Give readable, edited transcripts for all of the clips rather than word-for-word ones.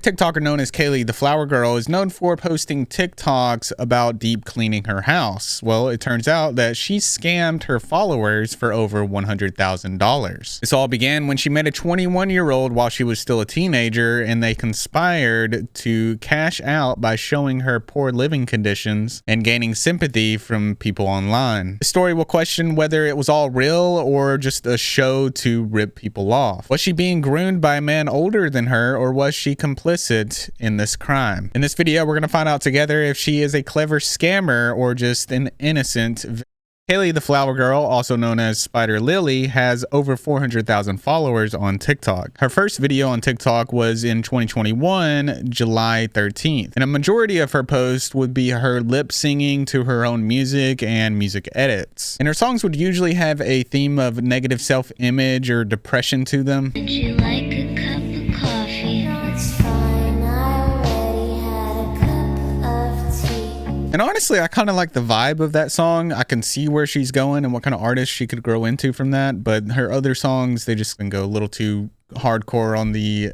TikToker known as KhalieTheFlowerGirl is known for posting TikToks about deep cleaning her house. Well, it turns out that she scammed her followers for over $100,000. This all began when she met a 21-year-old while she was still a teenager, and they conspired to cash out by showing her poor living conditions and gaining sympathy from people online. The story will question whether it was all real or just a show to rip people off. Was she being groomed by a man older than her, or was she complicit in this crime? In this video, we're going to find out together if she is a clever scammer or just an innocent KhalieTheFlowerGirl, also known as Spider Lily, has over 400,000 followers on TikTok. Her first video on TikTok was in 2021, July 13th, and a majority of her posts would be her lip singing to her own music and music edits. And her songs would usually have a theme of negative self-image or depression to them. Would you like a cup of coffee? No, it's fine. I already had a cup of tea. And honestly, I kind of like the vibe of that song. I can see where she's going and what kind of artist she could grow into from that. But her other songs, they just can go a little too hardcore on the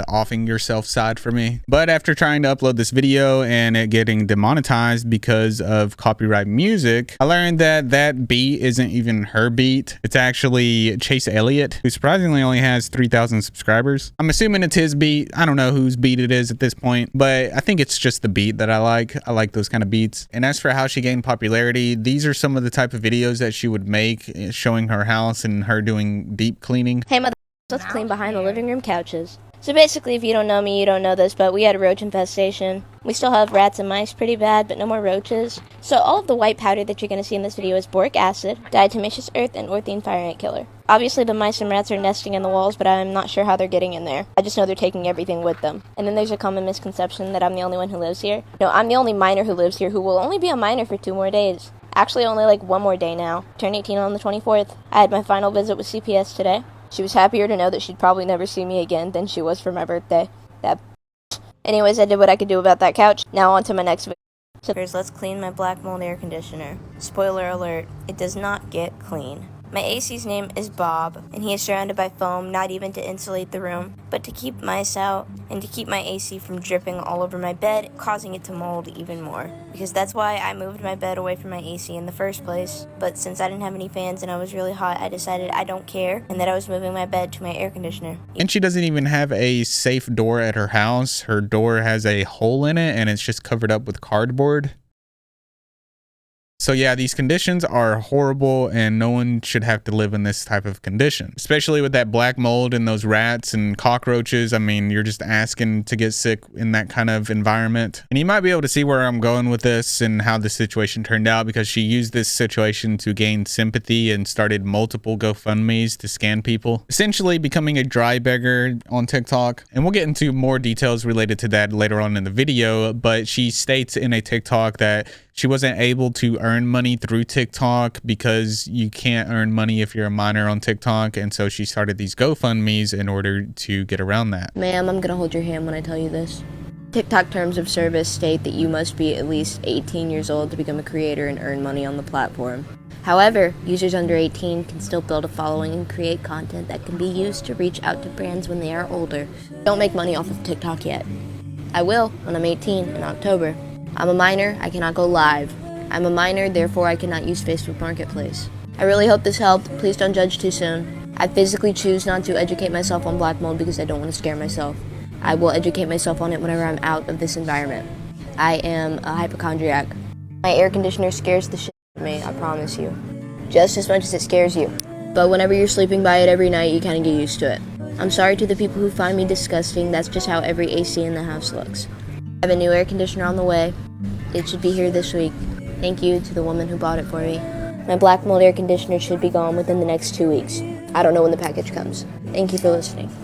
offing yourself side for me. But after trying to upload this video and it getting demonetized because of copyright music, I learned that that beat isn't even her beat. It's actually Chase Elliott, who surprisingly only has 3,000 subscribers. I'm assuming it's his beat. I don't know whose beat it is at this point, but I think it's just the beat that I like. I like those kind of beats. And as for how she gained popularity, these are some of the type of videos that she would make, showing her house and her doing deep cleaning. Hey mother, let's clean behind the living room couches. So basically, if you don't know me, you don't know this, but we had a roach infestation. We still have rats and mice pretty bad, but no more roaches. So all of the white powder that you're going to see in this video is boric acid, diatomaceous earth, and orthine fire ant killer. Obviously, the mice and rats are nesting in the walls, but I'm not sure how they're getting in there. I just know they're taking everything with them. And then there's a common misconception that I'm the only one who lives here. No, I'm the only minor who lives here who will only be a minor for 2 more days. Actually, only like 1 more day now. Turn 18 on the 24th. I had my final visit with CPS today. She was happier to know that she'd probably never see me again than she was for my birthday. Anyways, I did what I could do about that couch. Now on to my next video. So first, let's clean my black mold air conditioner. Spoiler alert, it does not get clean. My AC's name is Bob, and he is surrounded by foam, not even to insulate the room, but to keep mice out, and to keep my AC from dripping all over my bed, causing it to mold even more. Because that's why I moved my bed away from my AC in the first place. But since I didn't have any fans and I was really hot, I decided I don't care, and that I was moving my bed to my air conditioner. And she doesn't even have a safe door at her house. Her door has a hole in it, and it's just covered up with cardboard. So yeah, these conditions are horrible, and no one should have to live in this type of condition, especially with that black mold and those rats and cockroaches. I mean, you're just asking to get sick in that kind of environment. And you might be able to see where I'm going with this and how the situation turned out, because she used this situation to gain sympathy and started multiple GoFundMes to scan people, essentially becoming a dry beggar on TikTok. And we'll get into more details related to that later on in the video, but she states in a TikTok that she wasn't able to earn money through TikTok because you can't earn money if you're a minor on TikTok. And so she started these GoFundMes in order to get around that. Ma'am, I'm gonna hold your hand when I tell you this. TikTok terms of service state that you must be at least 18 years old to become a creator and earn money on the platform. However, users under 18 can still build a following and create content that can be used to reach out to brands when they are older. Don't make money off of TikTok yet. I will when I'm 18 in October. I'm a minor, I cannot go live. I'm a minor, therefore I cannot use Facebook Marketplace. I really hope this helped. Please don't judge too soon. I physically choose not to educate myself on black mold because I don't want to scare myself. I will educate myself on it whenever I'm out of this environment. I am a hypochondriac. My air conditioner scares the shit out of me, I promise you. Just as much as it scares you. But whenever you're sleeping by it every night, you kind of get used to it. I'm sorry to the people who find me disgusting. That's just how every AC in the house looks. I have a new air conditioner on the way. It should be here this week. Thank you to the woman who bought it for me. My black mold air conditioner should be gone within the next 2 weeks. I don't know when the package comes. Thank you for listening.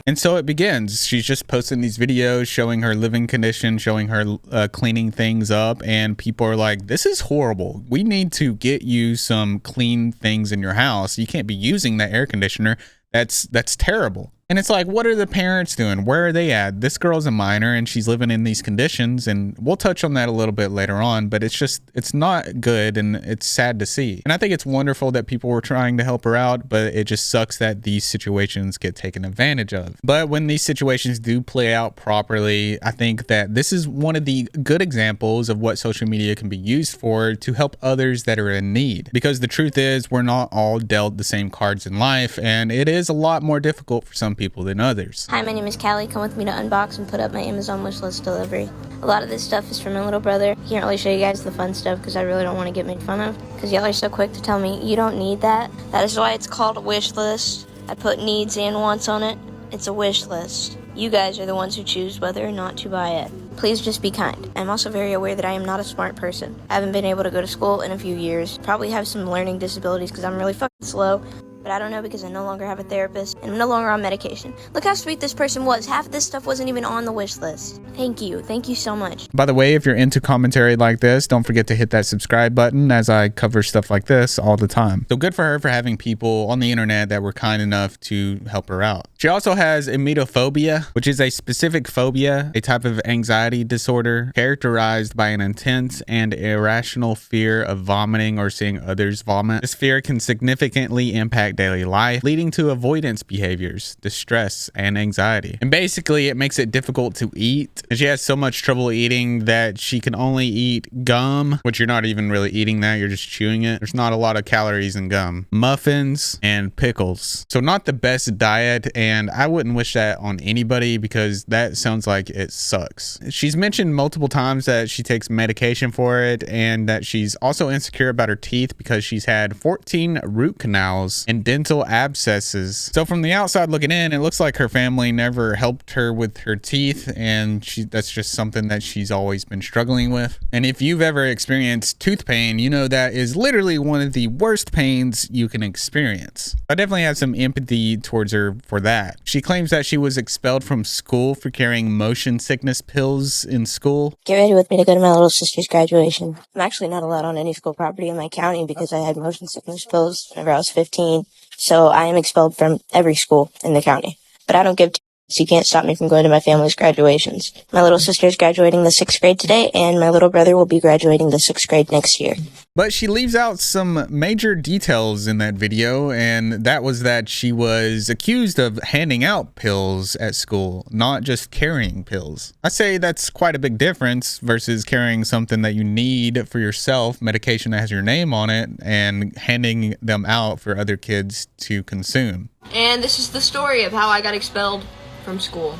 And so it begins. She's just posting these videos showing her living condition, showing her cleaning things up, and people are like, this is horrible. We need to get you some clean things in your house. You can't be using that air conditioner. That's terrible. And it's like, what are the parents doing? Where are they at? This girl's a minor and she's living in these conditions, and we'll touch on that a little bit later on, but it's not good, and it's sad to see. And I think it's wonderful that people were trying to help her out, but it just sucks that these situations get taken advantage of. But when these situations do play out properly, I think that this is one of the good examples of what social media can be used for to help others that are in need. Because the truth is, we're not all dealt the same cards in life, and it is a lot more difficult for some people than others. Hi, my name is Callie. Come with me to unbox and put up my Amazon wishlist delivery. A lot of this stuff is from my little brother. He can't really show you guys the fun stuff because I really don't want to get made fun of, because y'all are so quick to tell me you don't need that. That is why it's called a wish list. I put needs and wants on it. It's a wish list. You guys are the ones who choose whether or not to buy it. Please just be kind. I'm also very aware that I am not a smart person. I haven't been able to go to school in a few years. Probably have some learning disabilities because I'm really fucking slow. But I don't know because I no longer have a therapist and I'm no longer on medication. Look how sweet this person was. Half of this stuff wasn't even on the wish list. Thank you. Thank you so much. By the way, if you're into commentary like this, don't forget to hit that subscribe button, as I cover stuff like this all the time. So good for her for having people on the internet that were kind enough to help her out. She also has emetophobia, which is a specific phobia, a type of anxiety disorder characterized by an intense and irrational fear of vomiting or seeing others vomit. This fear can significantly impact daily life, leading to avoidance behaviors, distress, and anxiety. And basically, it makes it difficult to eat. And she has so much trouble eating that she can only eat gum, which you're not even really eating that, you're just chewing it. There's not a lot of calories in gum. Muffins and pickles. So not the best diet, and I wouldn't wish that on anybody because that sounds like it sucks. She's mentioned multiple times that she takes medication for it, and that she's also insecure about her teeth because she's had 14 root canals and dental abscesses. So from the outside looking in, it looks like her family never helped her with her teeth, and that's just something that she's always been struggling with. And if you've ever experienced tooth pain, you know that is literally one of the worst pains you can experience. I definitely have some empathy towards her for that. She claims that she was expelled from school for carrying motion sickness pills in school. Get ready with me to go to my little sister's graduation. I'm actually not allowed on any school property in my county because I had motion sickness pills whenever I was 15. So I am expelled from every school in the county. But I don't give so you can't stop me from going to my family's graduations. My little sister is graduating the 6th grade today, and my little brother will be graduating the 6th grade next year. But she leaves out some major details in that video, and that was that she was accused of handing out pills at school, not just carrying pills. I say that's quite a big difference versus carrying something that you need for yourself, medication that has your name on it, and handing them out for other kids to consume. And this is the story of how I got expelled from school.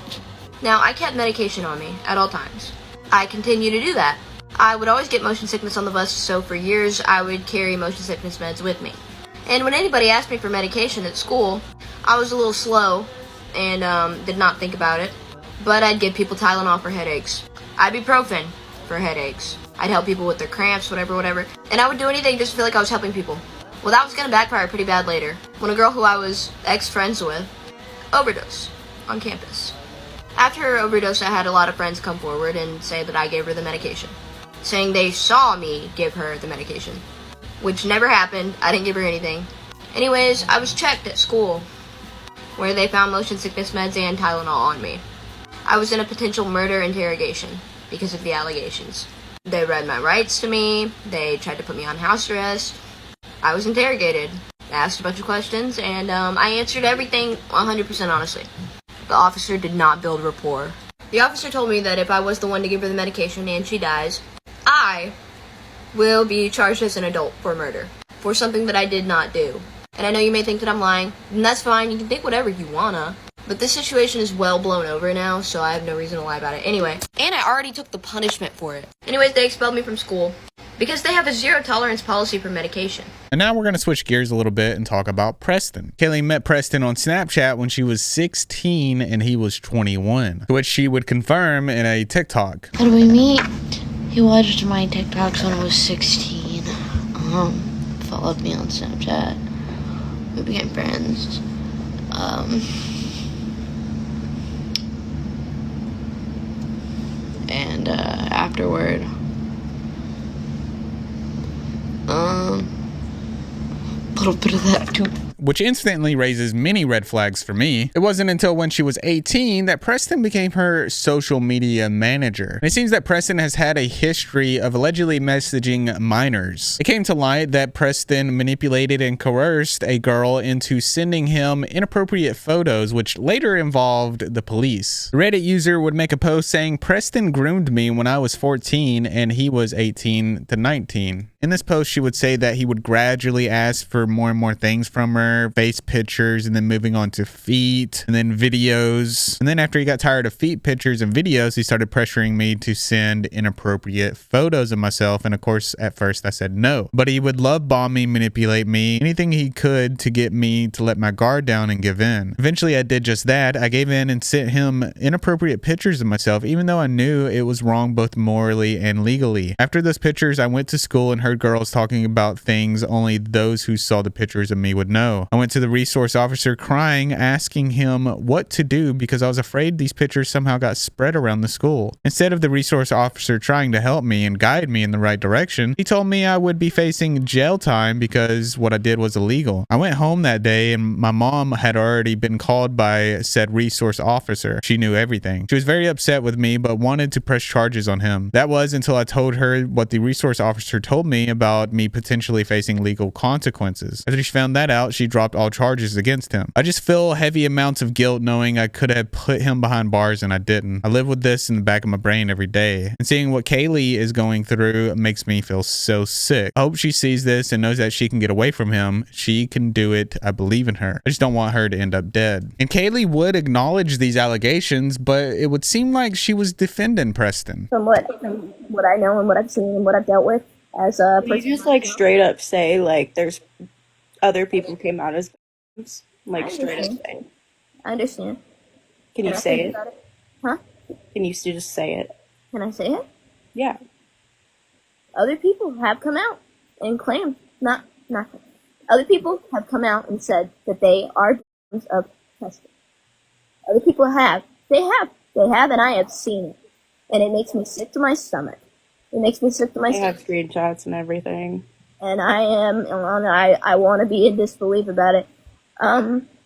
Now, I kept medication on me at all times. I continue to do that. I would always get motion sickness on the bus, so for years I would carry motion sickness meds with me. And when anybody asked me for medication at school, I was a little slow and did not think about it. But I'd give people Tylenol for headaches, ibuprofen for headaches. I'd help people with their cramps, whatever. And I would do anything just to feel like I was helping people. Well, that was gonna backfire pretty bad later, when a girl who I was ex-friends with overdosed on campus. After her overdose, I had a lot of friends come forward and say that I gave her the medication, saying they saw me give her the medication, which never happened. I didn't give her anything. Anyways, I was checked at school, where they found motion sickness meds and Tylenol on me. I was in a potential murder interrogation because of the allegations. They read my rights to me. They tried to put me on house arrest. I was interrogated, asked a bunch of questions, and I answered everything 100% honestly. The officer did not build rapport. The officer told me that if I was the one to give her the medication and she dies, I will be charged as an adult for murder, for something that I did not do. And I know you may think that I'm lying, and that's fine, you can think whatever you wanna. But this situation is well blown over now, so I have no reason to lie about it. Anyway, and I already took the punishment for it. Anyways, they expelled me from school because they have a zero tolerance policy for medication. And now we're going to switch gears a little bit and talk about Preston. Kaylee met Preston on Snapchat when she was 16 and he was 21, which she would confirm in a TikTok. How do we meet? He watched my TikToks when I was 16. Followed me on Snapchat. We became friends. And afterward, a little bit of that too. which instantly raises many red flags for me. It wasn't until when she was 18 that Preston became her social media manager. And it seems that Preston has had a history of allegedly messaging minors. It came to light that Preston manipulated and coerced a girl into sending him inappropriate photos, which later involved the police. The Reddit user would make a post saying, "Preston groomed me when I was 14 and he was 18 to 19. In this post, she would say that he would gradually ask for more and more things from her, face pictures, and then moving on to feet, and then videos. And then after he got tired of feet pictures and videos, he started pressuring me to send inappropriate photos of myself. And of course, at first I said no. But he would love bomb me, manipulate me, anything he could to get me to let my guard down and give in. Eventually, I did just that. I gave in and sent him inappropriate pictures of myself, even though I knew it was wrong both morally and legally. After those pictures, I went to school and heard girls talking about things only those who saw the pictures of me would know. I went to the resource officer crying, asking him what to do because I was afraid these pictures somehow got spread around the school. Instead of the resource officer trying to help me and guide me in the right direction, he told me I would be facing jail time because what I did was illegal. I went home that day and my mom had already been called by said resource officer. She knew everything. She was very upset with me but wanted to press charges on him. That was until I told her what the resource officer told me about me potentially facing legal consequences. After she found that out, she dropped all charges against him. I just feel heavy amounts of guilt knowing I could have put him behind bars and I didn't. I live with this in the back of my brain every day. And seeing what Khallie is going through makes me feel so sick. I hope she sees this and knows that she can get away from him. She can do it. I believe in her. I just don't want her to end up dead. And Khallie would acknowledge these allegations, but it would seem like she was defending Preston. From what I know and what I've seen and what I've dealt with as a person. You just like straight up say like there's other people came out as victims, like straight up say. I understand. Can you say it? Huh? Can you just say it? Can I say it? Yeah. Other people have come out and claimed not. Other people have come out and said that they are victims of testing. Other people have. They have, and I have seen it, and it makes me sick to my stomach. It makes me sick to my I stomach. have screenshots and everything. And I want to be in disbelief about it.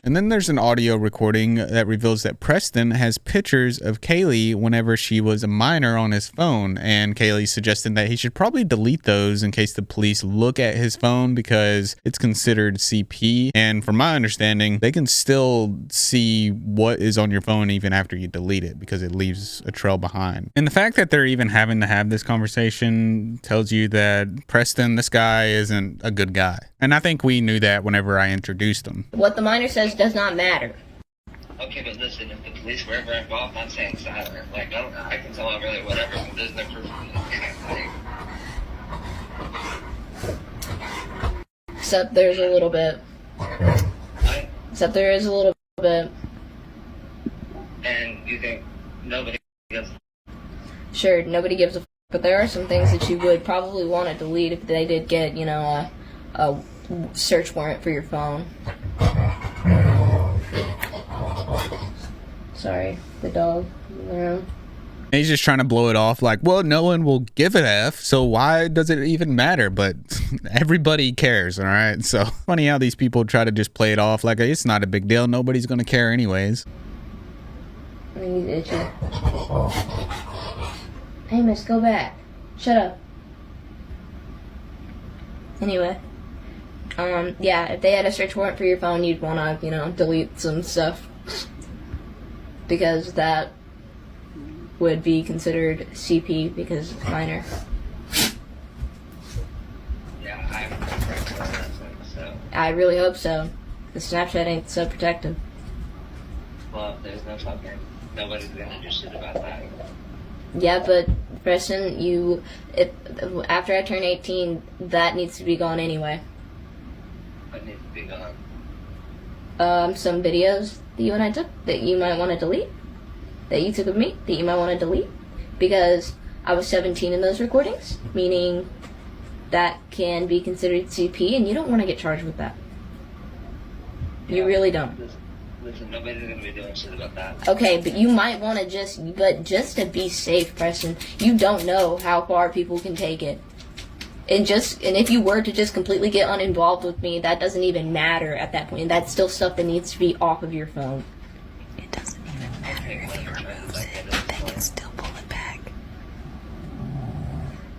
And then there's an audio recording that reveals that Preston has pictures of Khallie whenever she was a minor on his phone. And Khallie suggested that he should probably delete those in case the police look at his phone because it's considered CP. And from my understanding, they can still see what is on your phone even after you delete it because it leaves a trail behind. And the fact that they're even having to have this conversation tells you that Preston, this guy, isn't a good guy. And I think we knew that whenever I introduced him. What the minor says does not matter. Okay, but listen, if the police were ever involved, I'm saying silent. Like, I can tell them really whatever, but there's no proof of anything. Except there's a little bit. What? Except there is a little bit. And you think nobody gives Sure, nobody gives a f***, but there are some things that you would probably want to delete if they did get, you know, a search warrant for your phone. Sorry, the dog in the room. He's just trying to blow it off like, well, no one will give an F, so why does it even matter? But everybody cares, all right? So funny how these people try to just play it off like it's not a big deal. Nobody's going to care anyways. I think he's itchy. Hey, miss, go back. Shut up. Anyway. Yeah, if they had a search warrant for your phone, you'd want to, you know, delete some stuff. Because that would be considered CP because it's minor. Yeah, I'm correct on that thing, so. I really hope so. The Snapchat ain't so protective. Well, there's no fucking, nobody's gonna do shit about that. Yeah, but Preston, after I turn 18, that needs to be gone anyway. What needs to be gone? Some videos that you and I took that you might want to delete, that you took of me that you might want to delete, because I was 17 in those recordings, meaning that can be considered CP, and you don't want to get charged with that. You Yeah, really don't. Listen, nobody's gonna be doing shit about that. Okay, but you might want to just to be safe, Preston, you don't know how far people can take it. And if you were to just completely get uninvolved with me, that doesn't even matter at that point. That's still stuff that needs to be off of your phone. It doesn't even matter if he removes it. They can still pull it back.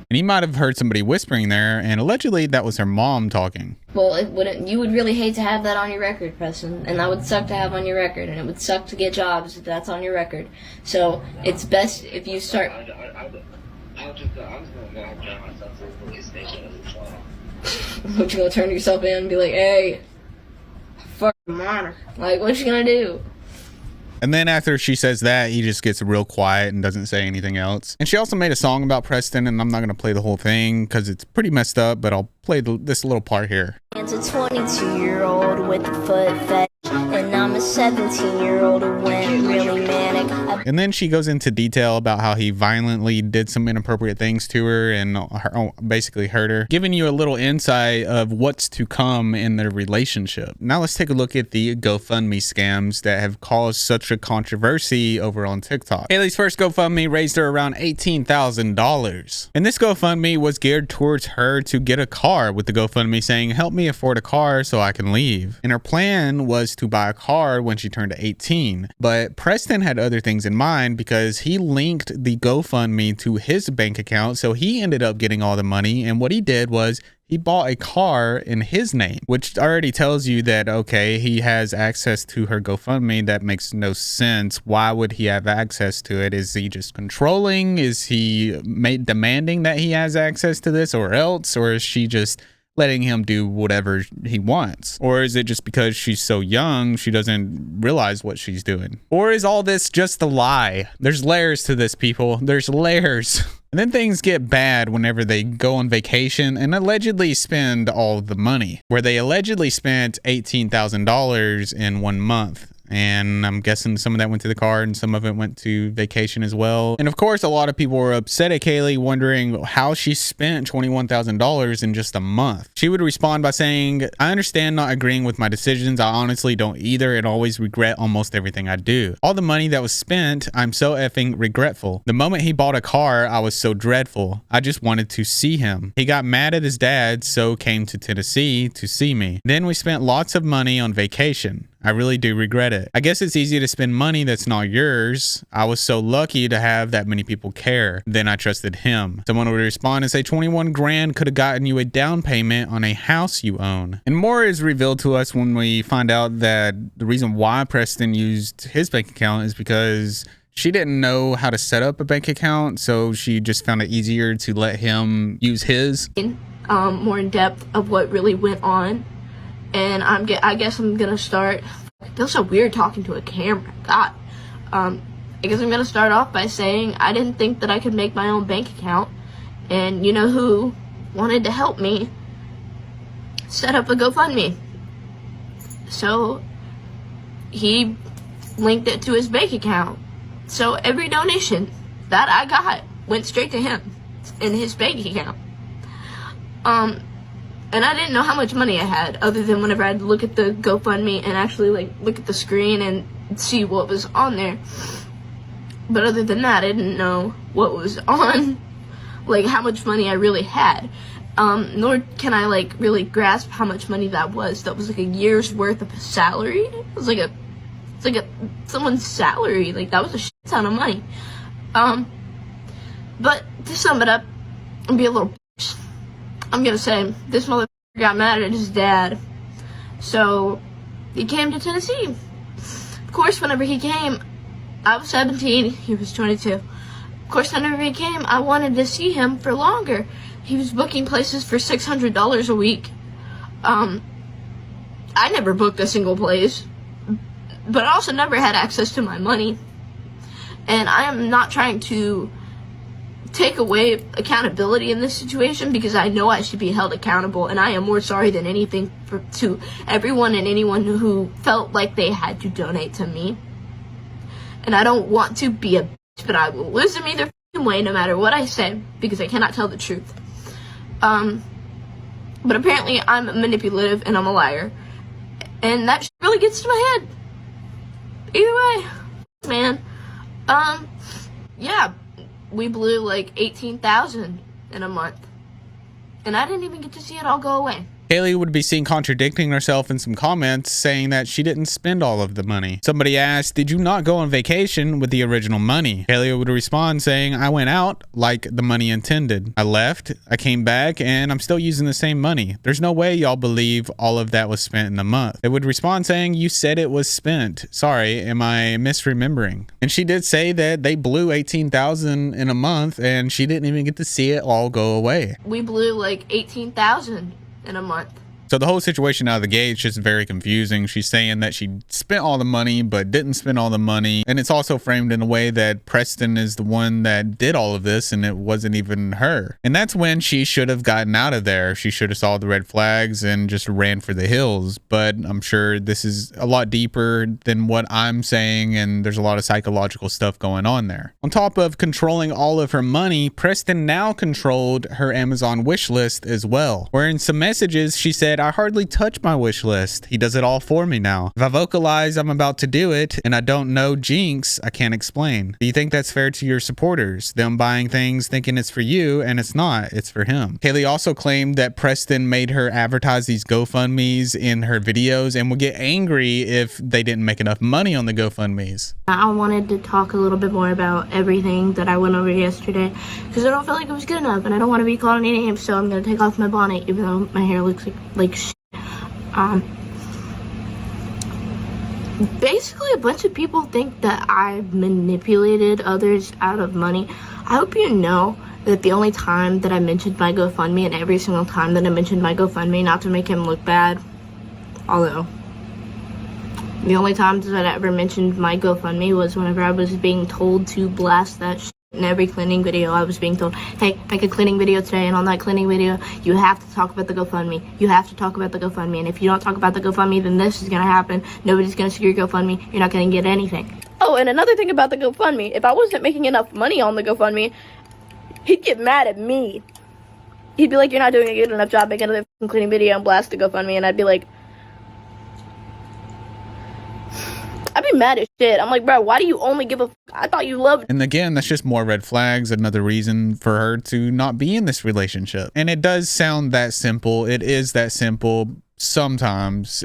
And he might have heard somebody whispering there, and allegedly that was her mom talking. Well, you would really hate to have that on your record, Preston, and that would suck to have on your record, and it would suck to get jobs if that's on your record. So it's best if you start. I was just gonna go and drive myself to the police station as a child. What, you gonna turn yourself in and be like, hey, fuck monitor? Like, what you gonna do? And then after she says that, he just gets real quiet and doesn't say anything else. And she also made a song about Preston, and I'm not going to play the whole thing because it's pretty messed up, but I'll play this little part here. It's a 22-year-old with a foot fetish, and I'm a 17-year-old who went really manic. And then she goes into detail about how he violently did some inappropriate things to her and basically hurt her, giving you a little insight of what's to come in their relationship. Now let's take a look at the GoFundMe scams that have caused such a controversy over on TikTok. Haley's first GoFundMe raised her around $18,000. And this GoFundMe was geared towards her to get a car, with the GoFundMe saying, help me afford a car so I can leave. And her plan was to buy a car when she turned 18. But Preston had other things in mind because he linked the GoFundMe to his bank account, so he ended up getting all the money. And what he did was he bought a car in his name, which already tells you that, okay, he has access to her GoFundMe. That makes no sense. Why would he have access to it? Is he just controlling? Is he demanding that he has access to this or else? Or is she just letting him do whatever he wants? Or is it just because she's so young, she doesn't realize what she's doing? Or is all this just a lie? There's layers to this, people. There's layers. And then things get bad whenever they go on vacation and allegedly spend all the money, where they allegedly spent $18,000 in 1 month. And I'm guessing some of that went to the car and some of it went to vacation as well. And of course, a lot of people were upset at Kaylee, wondering how she spent $21,000 in just a month. She would respond by saying, I understand not agreeing with my decisions. I honestly don't either and always regret almost everything I do. All the money that was spent, I'm so effing regretful. The moment he bought a car, I was so dreadful. I just wanted to see him. He got mad at his dad, so came to Tennessee to see me. Then we spent lots of money on vacation. I really do regret it. I guess it's easy to spend money that's not yours. I was so lucky to have that many people care. Then I trusted him. Someone would respond and say 21 grand could have gotten you a down payment on a house you own. And more is revealed to us when we find out that the reason why Preston used his bank account is because she didn't know how to set up a bank account, so she just found it easier to let him use his. More in depth of what really went on. And I guess I'm gonna start. It feels so weird talking to a camera. God. I guess I'm gonna start off by saying I didn't think that I could make my own bank account, and you know who wanted to help me set up a GoFundMe. So he linked it to his bank account. So every donation that I got went straight to him in his bank account. And I didn't know how much money I had, other than whenever I'd look at the GoFundMe and actually look at the screen and see what was on there. But other than that, I didn't know what was on, how much money I really had. Nor can I really grasp how much money that was. That was a year's worth of salary. It was someone's salary. That was a shit ton of money. But to sum it up and be a little bitch, I'm gonna say this motherfucker got mad at his dad, so he came to Tennessee. Of course, whenever he came, I was 17, he was 22. Of course, whenever he came, I wanted to see him for longer. He was booking places for $600 a week. I never booked a single place, but I also never had access to my money. And I am not trying to take away accountability in this situation, because I know I should be held accountable, and I am more sorry than anything to everyone and anyone who felt like they had to donate to me. And I don't want to be a bitch, but I will listen either way no matter what I say, because I cannot tell the truth. But apparently I'm manipulative and I'm a liar, and that really gets to my head. Either way, man. Yeah. We blew $18,000 in a month. and I didn't even get to see it all go away. Khalie would be seen contradicting herself in some comments, saying that she didn't spend all of the money. Somebody asked, "Did you not go on vacation with the original money?" Khalie would respond saying, "I went out like the money intended. I left, I came back, and I'm still using the same money. There's no way y'all believe all of that was spent in a month." They would respond saying, "You said it was spent. Sorry, am I misremembering?" And she did say that they blew $18,000 in a month, and she didn't even get to see it all go away. We blew like $18,000 in a month. So the whole situation out of the gate is just very confusing. She's saying that she spent all the money but didn't spend all the money. And it's also framed in a way that Preston is the one that did all of this and it wasn't even her. And that's when she should have gotten out of there. She should have saw the red flags and just ran for the hills. But I'm sure this is a lot deeper than what I'm saying, and there's a lot of psychological stuff going on there. On top of controlling all of her money, Preston now controlled her Amazon wish list as well. Where in some messages she said, "I hardly touch my wish list. He does it all for me now. If I vocalize I'm about to do it and I don't know jinx, I can't explain." Do you think that's fair to your supporters? Them buying things thinking it's for you and it's not, it's for him. Khalie also claimed that Preston made her advertise these GoFundMes in her videos and would get angry if they didn't make enough money on the GoFundMes. I wanted to talk a little bit more about everything that I went over yesterday because I don't feel like it was good enough and I don't want to be called any names, so I'm going to take off my bonnet even though my hair looks like shit. Basically a bunch of people think that I manipulated others out of money. I hope you know that the only time that I mentioned my GoFundMe, and every single time that I mentioned my GoFundMe, not to make him look bad, although the only times that I ever mentioned my GoFundMe was whenever I was being told to blast that shit. In every cleaning video, I was being told, "Hey, make a cleaning video today, and on that cleaning video, you have to talk about the GoFundMe. You have to talk about the GoFundMe, and if you don't talk about the GoFundMe, then this is going to happen. Nobody's going to see your GoFundMe. You're not going to get anything." Oh, and another thing about the GoFundMe, if I wasn't making enough money on the GoFundMe, he'd get mad at me. He'd be like, "You're not doing a good enough job making another cleaning video," and blast the GoFundMe, and I'd be like, I'd be mad as shit. I'm like, bro, why do you only give a I thought you loved. And again, that's just more red flags. Another reason for her to not be in this relationship. And it does sound that simple. It is that simple. Sometimes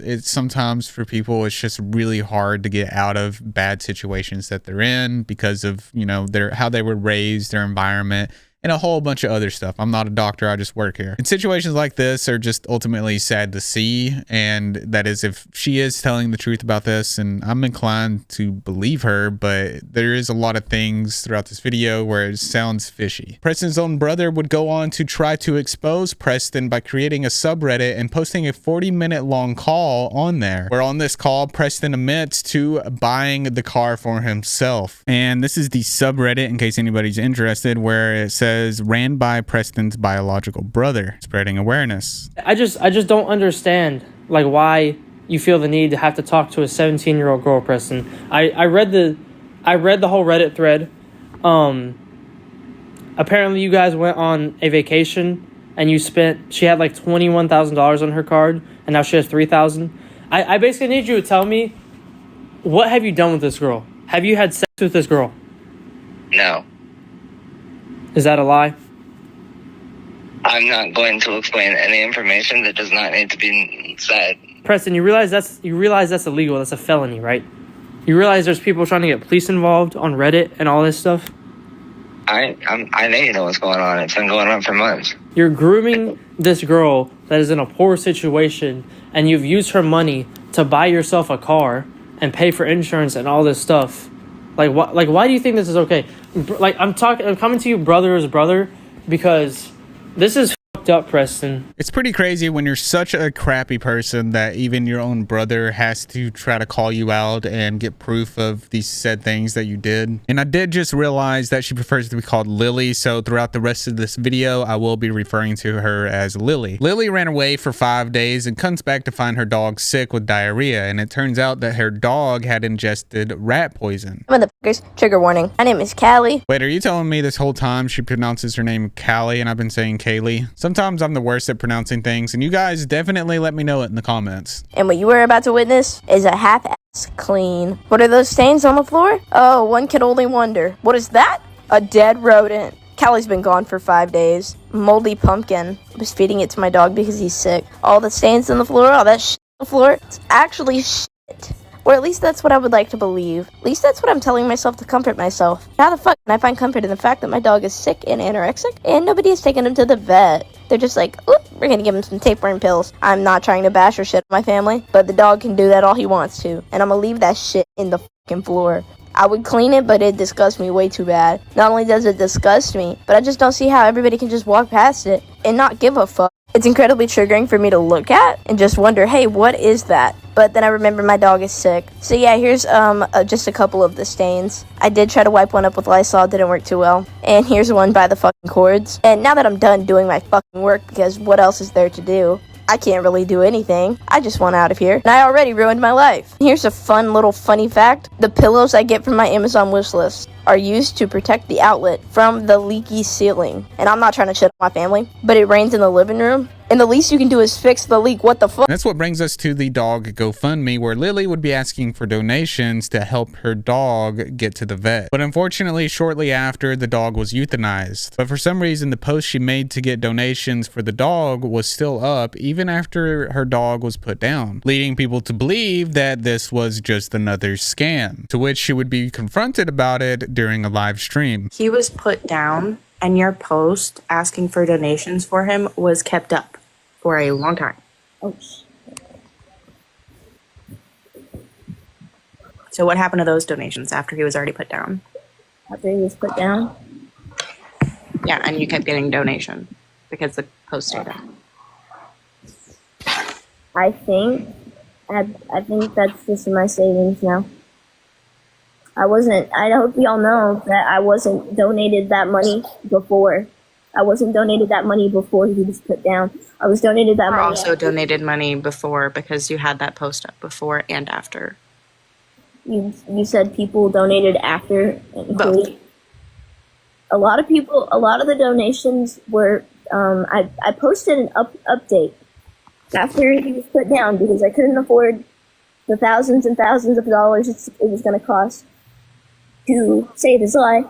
for people, it's just really hard to get out of bad situations that they're in because of, you know, how they were raised, their environment, and a whole bunch of other stuff. I'm not a doctor, I just work here. And situations like this are just ultimately sad to see. And that is if she is telling the truth about this, and I'm inclined to believe her, but there is a lot of things throughout this video where it sounds fishy. Preston's own brother would go on to try to expose Preston by creating a subreddit and posting a 40-minute long call on there, where on this call, Preston admits to buying the car for himself. And this is the subreddit, in case anybody's interested, where it says, "Ran by Preston's biological brother," spreading awareness. I just don't understand like why you feel the need to have to talk to a 17-year-old girl, Preston. I read the whole Reddit thread. Apparently you guys went on a vacation and she had like $21,000 on her card and now she has $3,000. I basically need you to tell me, what have you done with this girl? Have you had sex with this girl? No. Is that a lie? I'm not going to explain any information that does not need to be said. Preston, you realize that's illegal. That's a felony, right? You realize there's people trying to get police involved on Reddit and all this stuff? I know you know what's going on. It's been going on for months. You're grooming this girl that is in a poor situation, and you've used her money to buy yourself a car and pay for insurance and all this stuff. Like, why do you think this is okay? Like, I'm coming to you brother as brother, because this is fucked up, Preston. It's pretty crazy when you're such a crappy person that even your own brother has to try to call you out and get proof of these said things that you did. And I did just realize that she prefers to be called Lily, so throughout the rest of this video, I will be referring to her as Lily. Lily ran away for 5 days and comes back to find her dog sick with diarrhea, and it turns out that her dog had ingested rat poison. Motherfuckers, trigger warning. My name is Khalie. Wait, are you telling me this whole time she pronounces her name Khalie and I've been saying Kaylee? Sometimes I'm the worst at pronouncing things, and you guys definitely let me know it in the comments. And what you were about to witness is a half-ass clean. What are those stains on the floor? Oh, one can only wonder. What is that? A dead rodent. Callie's been gone for 5 days. Moldy pumpkin. I was feeding it to my dog because he's sick. All the stains on the floor, all that shit on the floor, it's actually shit. Or at least that's what I would like to believe. At least that's what I'm telling myself to comfort myself. How the fuck can I find comfort in the fact that my dog is sick and anorexic and nobody has taken him to the vet? They're just like, oop, we're gonna give him some tapeworm pills. I'm not trying to bash or shit on my family, but the dog can do that all he wants to. And I'm gonna leave that shit in the fucking floor. I would clean it, but it disgusts me way too bad. Not only does it disgust me, but I just don't see how everybody can just walk past it and not give a fuck. It's incredibly triggering for me to look at and just wonder, hey, what is that? But then I remember my dog is sick. So yeah, here's just a couple of the stains. I did try to wipe one up with Lysol, didn't work too well. And here's one by the fucking cords. And now that I'm done doing my fucking work, because what else is there to do? I can't really do anything. I just want out of here. And I already ruined my life. Here's a fun little funny fact. The pillows I get from my Amazon wish list are used to protect the outlet from the leaky ceiling. And I'm not trying to shit on my family, but it rains in the living room. And the least you can do is fix the leak. What the fuck? That's what brings us to the dog GoFundMe, where Lily would be asking for donations to help her dog get to the vet. But unfortunately, shortly after, the dog was euthanized. But for some reason, the post she made to get donations for the dog was still up even after her dog was put down, leading people to believe that this was just another scam, to which she would be confronted about it during a live stream. He was put down, and your post asking for donations for him was kept up for a long time. Oh, So what happened to those donations after he was already put down? after he was put down. Yeah, and you kept getting donation because the post stayed up. I think that's just in my savings now. I hope y'all know that I wasn't donated that money before. I wasn't donated that money before he was put down. I was donated that money. Also donated money before because you had that post up before and after. You said people donated after. Both. A lot of the donations were, I posted an update after he was put down because I couldn't afford the thousands and thousands of dollars it was going to cost to save his life.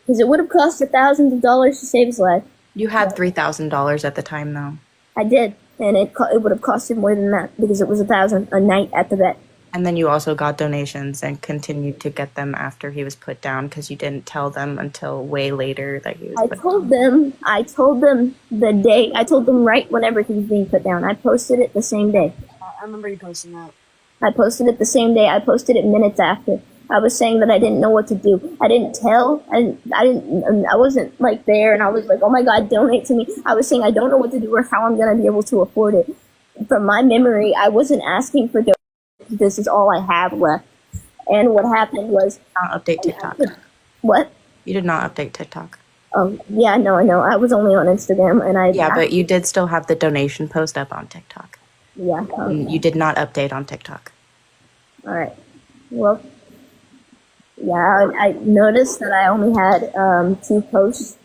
Because it would have cost thousands of dollars to save his life. You had $3,000 at the time, though. I did, and it would have costed more than that because it was $1,000 a night at the vet. And then you also got donations and continued to get them after he was put down because you didn't tell them until way later that he was put down. I told them right whenever he was being put down. I posted it the same day. I remember you posting that. I posted it the same day. I posted it minutes after. I was saying that I didn't know what to do. I wasn't like there and I was like, oh my God, donate to me. I was saying I don't know what to do or how I'm going to be able to afford it. From my memory, I wasn't asking for donations. This is all I have left. And what happened was... Not update TikTok. What? You did not update TikTok. Oh, yeah, no, I know. I was only on Instagram and Yeah, but you did still have the donation post up on TikTok. Yeah. Okay. You did not update on TikTok. All right. Well... Yeah, I noticed that I only had 2 posts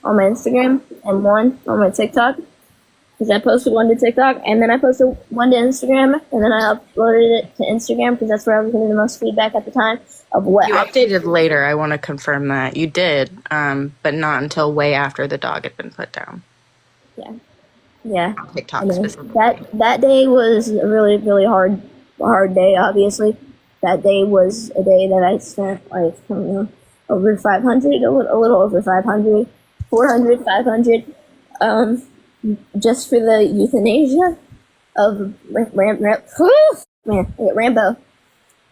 on my Instagram and 1 on my TikTok. Because I posted 1 to TikTok, and then I posted 1 to Instagram, and then I uploaded it to Instagram because that's where I was getting the most feedback at the time of what you updated later. I want to confirm that. You did, but not until way after the dog had been put down. Yeah. On TikTok specifically. That day was a really, really hard day, obviously. That day was a day that I spent like over 500, a little over 500, 400, 500, just for the euthanasia of Rambo,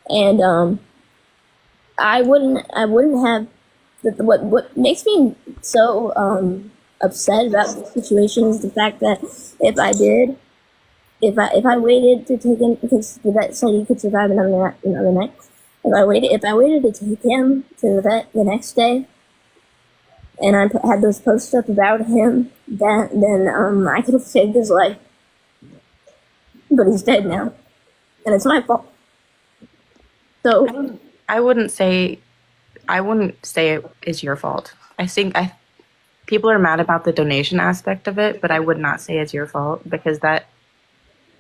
and I wouldn't have what makes me so upset about the situation is the fact that if I waited to take him, because the vet said he could survive another night. If I waited to take him to the vet the next day, and I had those posts up about him, then I could have saved his life. But he's dead now, and it's my fault. So I wouldn't say it is your fault. I think people are mad about the donation aspect of it, but I would not say it's your fault because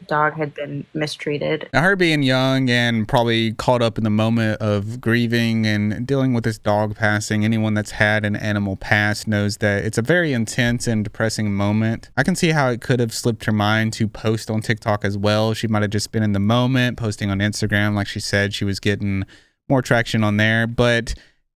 dog had been mistreated. Now, her being young and probably caught up in the moment of grieving and dealing with this dog passing, anyone that's had an animal pass knows that it's a very intense and depressing moment. I can see how it could have slipped her mind to post on TikTok as well. She might have just been in the moment, posting on Instagram. Like she said, she was getting more traction on there, but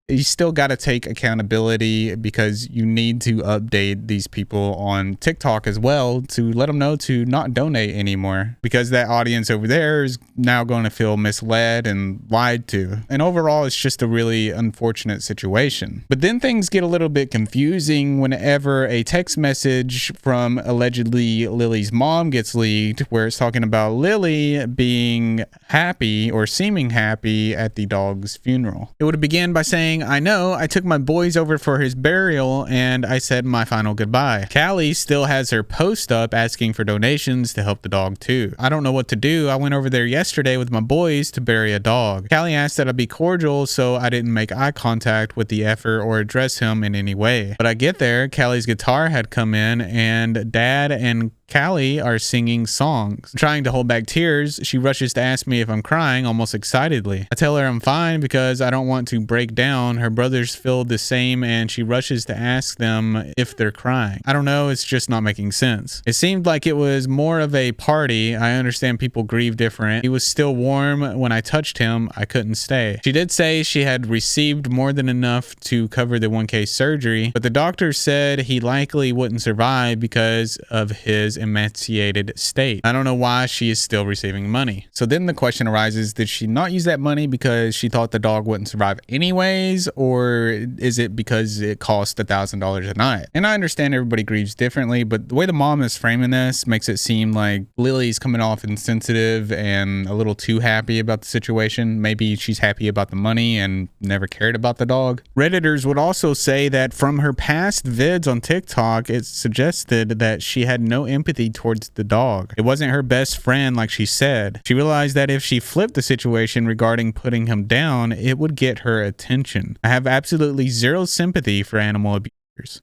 you still got to take accountability because you need to update these people on TikTok as well to let them know to not donate anymore, because that audience over there is now going to feel misled and lied to. And overall, it's just a really unfortunate situation. But then things get a little bit confusing whenever a text message from allegedly Lily's mom gets leaked, where it's talking about Lily being happy or seeming happy at the dog's funeral. It would begin by saying, "I know, I took my boys over for his burial and I said my final goodbye." Khalie still has her post up asking for donations to help the dog too. "I don't know what to do. I went over there yesterday with my boys to bury a dog. Khalie asked that I be cordial, so I didn't make eye contact with the effer or address him in any way. But I get there, Khalie's guitar had come in and Dad and Khalie are singing songs. Trying to hold back tears, she rushes to ask me if I'm crying almost excitedly. I tell her I'm fine because I don't want to break down. Her brothers feel the same and she rushes to ask them if they're crying. I don't know, it's just not making sense. It seemed like it was more of a party. I understand people grieve different. He was still warm. When I touched him, I couldn't stay." She did say she had received more than enough to cover the 1K surgery, but the doctor said he likely wouldn't survive because of his emaciated state. I don't know why she is still receiving money. So then the question arises, did she not use that money because she thought the dog wouldn't survive anyways, or is it because it cost $1,000 a night? And I understand everybody grieves differently, but the way the mom is framing this makes it seem like Lily's coming off insensitive and a little too happy about the situation. Maybe she's happy about the money and never cared about the dog. Redditors would also say that from her past vids on TikTok, it suggested that she had no empathy towards the dog. It wasn't her best friend like she said. She realized that if she flipped the situation regarding putting him down, it would get her attention. I have absolutely zero sympathy for animal abuse.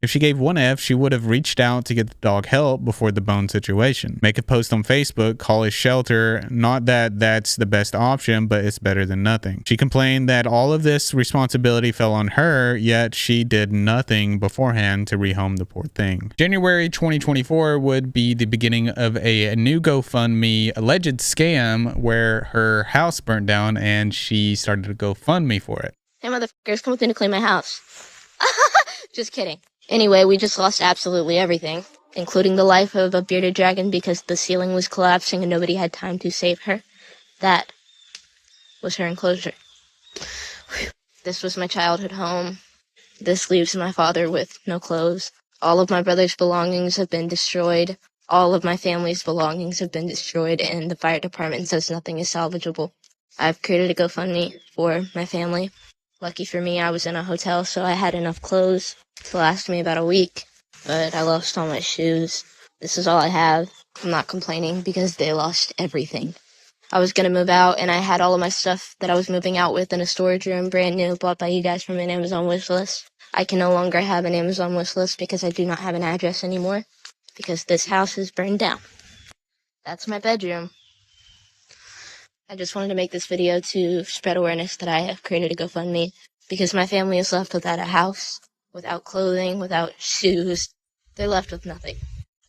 If she gave 1F, she would have reached out to get the dog help before the bone situation. Make a post on Facebook, call a shelter. Not that that's the best option, but it's better than nothing. She complained that all of this responsibility fell on her, yet she did nothing beforehand to rehome the poor thing. January 2024 would be the beginning of a new GoFundMe alleged scam where her house burnt down and she started a GoFundMe for it. Hey, motherfuckers, come with me to clean my house. Just kidding. Anyway, we just lost absolutely everything, including the life of a bearded dragon because the ceiling was collapsing and nobody had time to save her. That was her enclosure. This was my childhood home. This leaves my father with no clothes. All of my brother's belongings have been destroyed. All of my family's belongings have been destroyed, and the fire department says nothing is salvageable. I've created a GoFundMe for my family. Lucky for me, I was in a hotel, so I had enough clothes to last me about a week, but I lost all my shoes. This is all I have. I'm not complaining because they lost everything. I was gonna move out, and I had all of my stuff that I was moving out with in a storage room, brand new, bought by you guys from an Amazon wish list. I can no longer have an Amazon wish list because I do not have an address anymore, because this house is burned down. That's my bedroom. I just wanted to make this video to spread awareness that I have created a GoFundMe because my family is left without a house, without clothing, without shoes. They're left with nothing.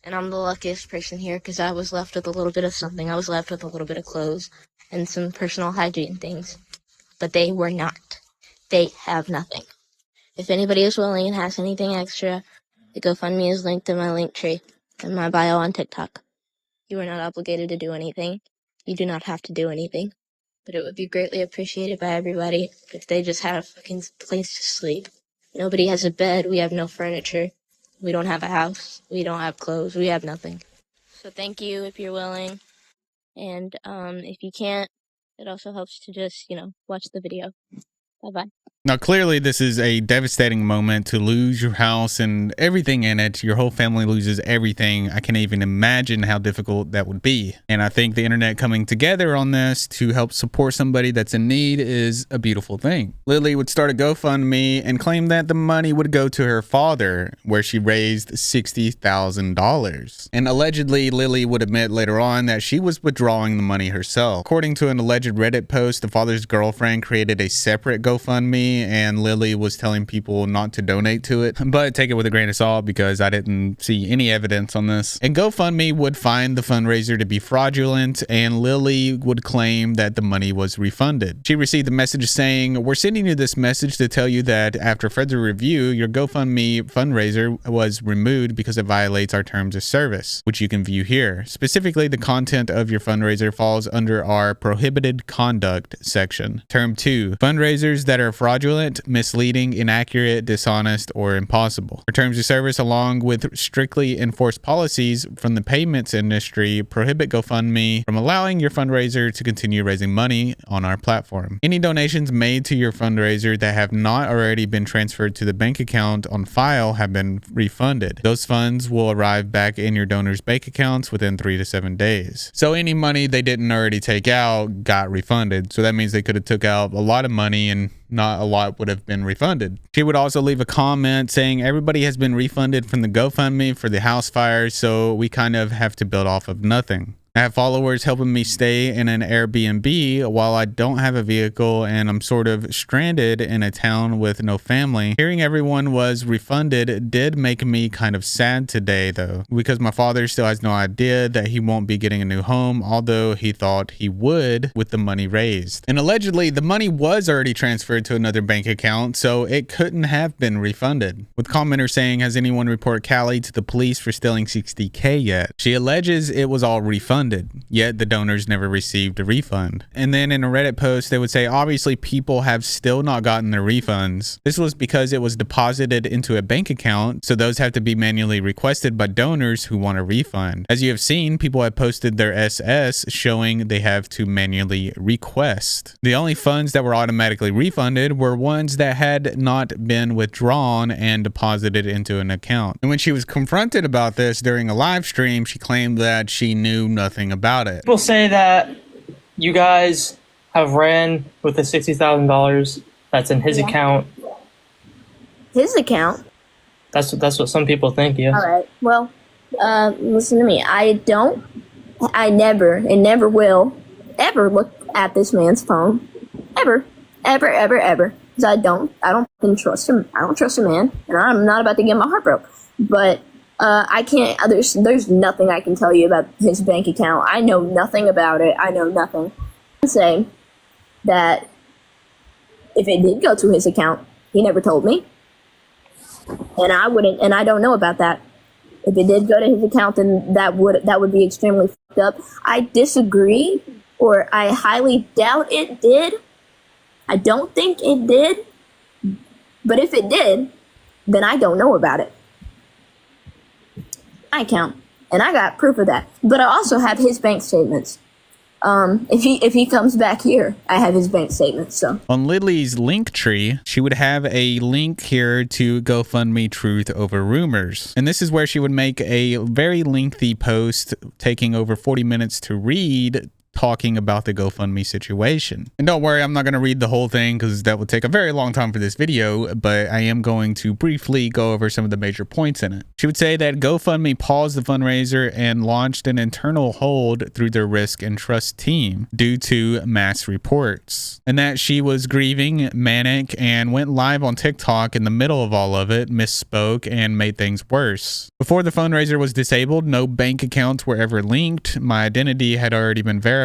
And I'm the luckiest person here because I was left with a little bit of something. I was left with a little bit of clothes and some personal hygiene things. But they were not. They have nothing. If anybody is willing and has anything extra, the GoFundMe is linked in my link tree and my bio on TikTok. You are not obligated to do anything. You do not have to do anything. But it would be greatly appreciated by everybody if they just had a fucking place to sleep. Nobody has a bed. We have no furniture. We don't have a house. We don't have clothes. We have nothing. So thank you if you're willing. And if you can't, it also helps to just, watch the video. Bye-bye. Now, clearly, this is a devastating moment to lose your house and everything in it. Your whole family loses everything. I can't even imagine how difficult that would be. And I think the internet coming together on this to help support somebody that's in need is a beautiful thing. Lily would start a GoFundMe and claim that the money would go to her father, where she raised $60,000. And allegedly, Lily would admit later on that she was withdrawing the money herself. According to an alleged Reddit post, the father's girlfriend created a separate GoFundMe, and Lily was telling people not to donate to it, but take it with a grain of salt because I didn't see any evidence on this. And GoFundMe would find the fundraiser to be fraudulent, and Lily would claim that the money was refunded. She received a message saying, "We're sending you this message to tell you that after further review, your GoFundMe fundraiser was removed because it violates our terms of service, which you can view here. Specifically, the content of your fundraiser falls under our prohibited conduct section. Term 2, fundraisers that are fraudulent, misleading, inaccurate, dishonest, or impossible. Our terms of service, along with strictly enforced policies from the payments industry, prohibit GoFundMe from allowing your fundraiser to continue raising money on our platform. Any donations made to your fundraiser that have not already been transferred to the bank account on file have been refunded. Those funds will arrive back in your donors' bank accounts within 3 to 7 days. So any money they didn't already take out got refunded. So that means they could have took out a lot of money and not a lot would have been refunded. She would also leave a comment saying everybody has been refunded from the GoFundMe for the house fire, so we kind of have to build off of nothing. I have followers helping me stay in an Airbnb while I don't have a vehicle and I'm sort of stranded in a town with no family. Hearing everyone was refunded did make me kind of sad today though, because my father still has no idea that he won't be getting a new home, although he thought he would with the money raised. And allegedly the money was already transferred to another bank account, so it couldn't have been refunded. With commenter saying, has anyone report Khalie to the police for stealing $60K yet? She alleges it was all refunded, yet the donors never received a refund. And then in a Reddit post, they would say, obviously people have still not gotten their refunds. This was because it was deposited into a bank account, so those have to be manually requested by donors who want a refund. As you have seen, people have posted their SS showing they have to manually request. The only funds that were automatically refunded were ones that had not been withdrawn and deposited into an account. And when she was confronted about this during a live stream, she claimed that she knew nothing about it. People say that you guys have ran with the $60,000 that's in his account. His account? That's what some people think, yeah. All right. Well, listen to me. I never and never will ever look at this man's phone. Ever. Because I don't fucking trust him. I don't trust a man, and I'm not about to get my heart broke. But I can't. There's nothing I can tell you about his bank account. I know nothing about it. I know nothing. I can say that if it did go to his account, he never told me, and I wouldn't. And I don't know about that. If it did go to his account, then that would be extremely fucked up. I disagree, or I highly doubt it did. I don't think it did. But if it did, then I don't know about it. My account, and I got proof of that. But I also have his bank statements. If he comes back here, I have his bank statements. So on Lily's link tree, she would have a link here to GoFundMe Truth Over Rumors, and this is where she would make a very lengthy post taking over 40 minutes to read, talking about the GoFundMe situation. And don't worry, I'm not going to read the whole thing because that would take a very long time for this video, but I am going to briefly go over some of the major points in it. She would say that GoFundMe paused the fundraiser and launched an internal hold through their risk and trust team due to mass reports, and that she was grieving, manic, and went live on TikTok in the middle of all of it, misspoke, and made things worse. Before the fundraiser was disabled, no bank accounts were ever linked. My identity had already been verified,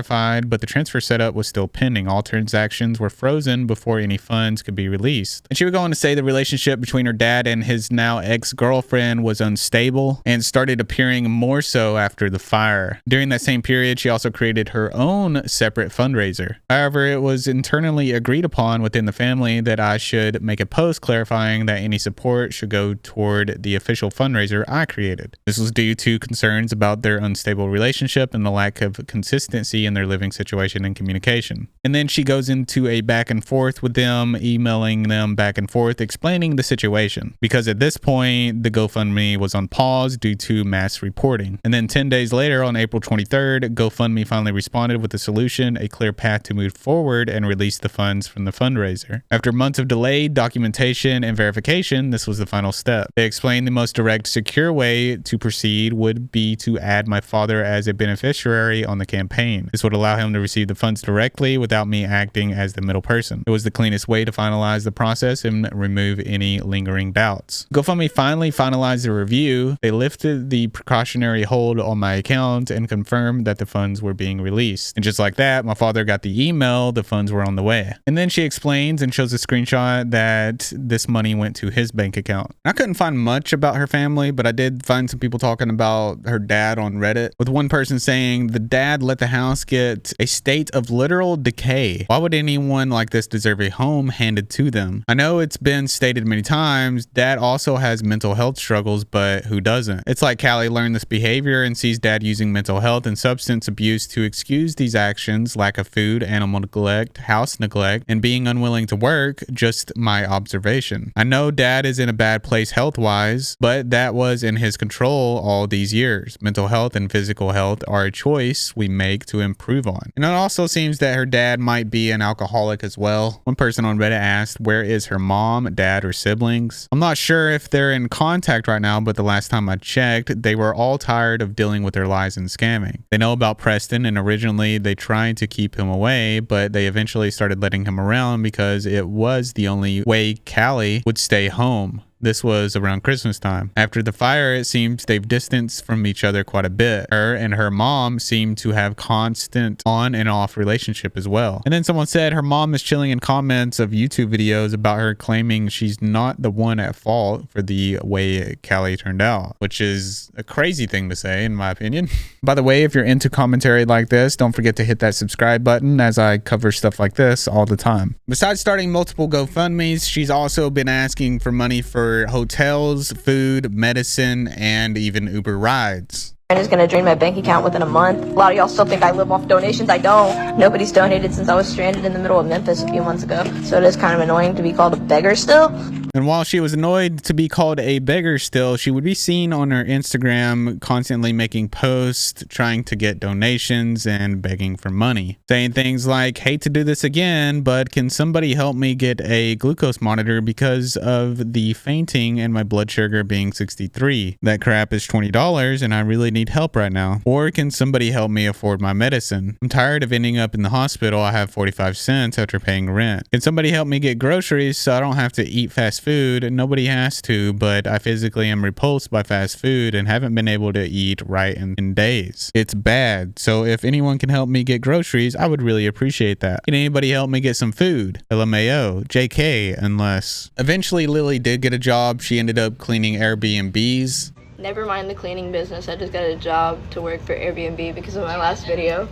but the transfer setup was still pending. All transactions were frozen before any funds could be released. And she would go on to say the relationship between her dad and his now ex-girlfriend was unstable and started appearing more so after the fire. During that same period, she also created her own separate fundraiser. However, it was internally agreed upon within the family that I should make a post clarifying that any support should go toward the official fundraiser I created. This was due to concerns about their unstable relationship and the lack of consistency in their living situation and communication. And then she goes into a back and forth with them, emailing them back and forth, explaining the situation. Because at this point, the GoFundMe was on pause due to mass reporting. And then 10 days later, on April 23rd, GoFundMe finally responded with a solution, a clear path to move forward and release the funds from the fundraiser. After months of delayed documentation and verification, this was the final step. They explained the most direct, secure way to proceed would be to add my father as a beneficiary on the campaign. This would allow him to receive the funds directly without me acting as the middle person. It was the cleanest way to finalize the process and remove any lingering doubts. GoFundMe finally finalized the review. They lifted the precautionary hold on my account and confirmed that the funds were being released. And just like that, my father got the email, the funds were on the way. And then she explains and shows a screenshot that this money went to his bank account. I couldn't find much about her family, but I did find some people talking about her dad on Reddit, with one person saying the dad let the house get a state of literal decay. Why would anyone like this deserve a home handed to them? I know it's been stated many times, dad also has mental health struggles, but who doesn't? It's like Khalie learned this behavior and sees dad using mental health and substance abuse to excuse these actions, lack of food, animal neglect, house neglect, and being unwilling to work. Just my observation. I know dad is in a bad place health-wise, but that was in his control all these years. Mental health and physical health are a choice we make to improve on. And it also seems that her dad might be an alcoholic as well. One person on Reddit asked, where is her mom, dad, or siblings? I'm not sure if they're in contact right now, but the last time I checked, they were all tired of dealing with their lies and scamming. They know about Preston, and originally they tried to keep him away, but they eventually started letting him around because it was the only way Khalie would stay home. This was around Christmas time. After the fire, it seems they've distanced from each other quite a bit. Her and her mom seem to have constant on and off relationship as well. And then someone said her mom is chilling in comments of YouTube videos about her claiming she's not the one at fault for the way Khalie turned out, which is a crazy thing to say in my opinion. By the way, if you're into commentary like this, don't forget to hit that subscribe button as I cover stuff like this all the time. Besides starting multiple GoFundMes, she's also been asking for money for hotels, food, medicine, and even Uber rides. Is going to drain my bank account within a month. A lot of y'all still think I live off donations. I don't. Nobody's donated since I was stranded in the middle of Memphis a few months ago. So it is kind of annoying to be called a beggar still. And while she was annoyed to be called a beggar still, she would be seen on her Instagram constantly making posts, trying to get donations and begging for money. Saying things like, hate to do this again, but can somebody help me get a glucose monitor because of the fainting and my blood sugar being 63. That crap is $20 and I really need help right now. Or can somebody help me afford my medicine? I'm tired of ending up in the hospital. I have 45 cents after paying rent. Can somebody help me get groceries so I don't have to eat fast food? Nobody has to, but I physically am repulsed by fast food and haven't been able to eat right in days. It's bad. So if anyone can help me get groceries, I would really appreciate that. Can anybody help me get some food? LMAO, JK, unless. Eventually Lily did get a job. She ended up cleaning Airbnbs. Never mind the cleaning business. I just got a job to work for Airbnb because of my last video.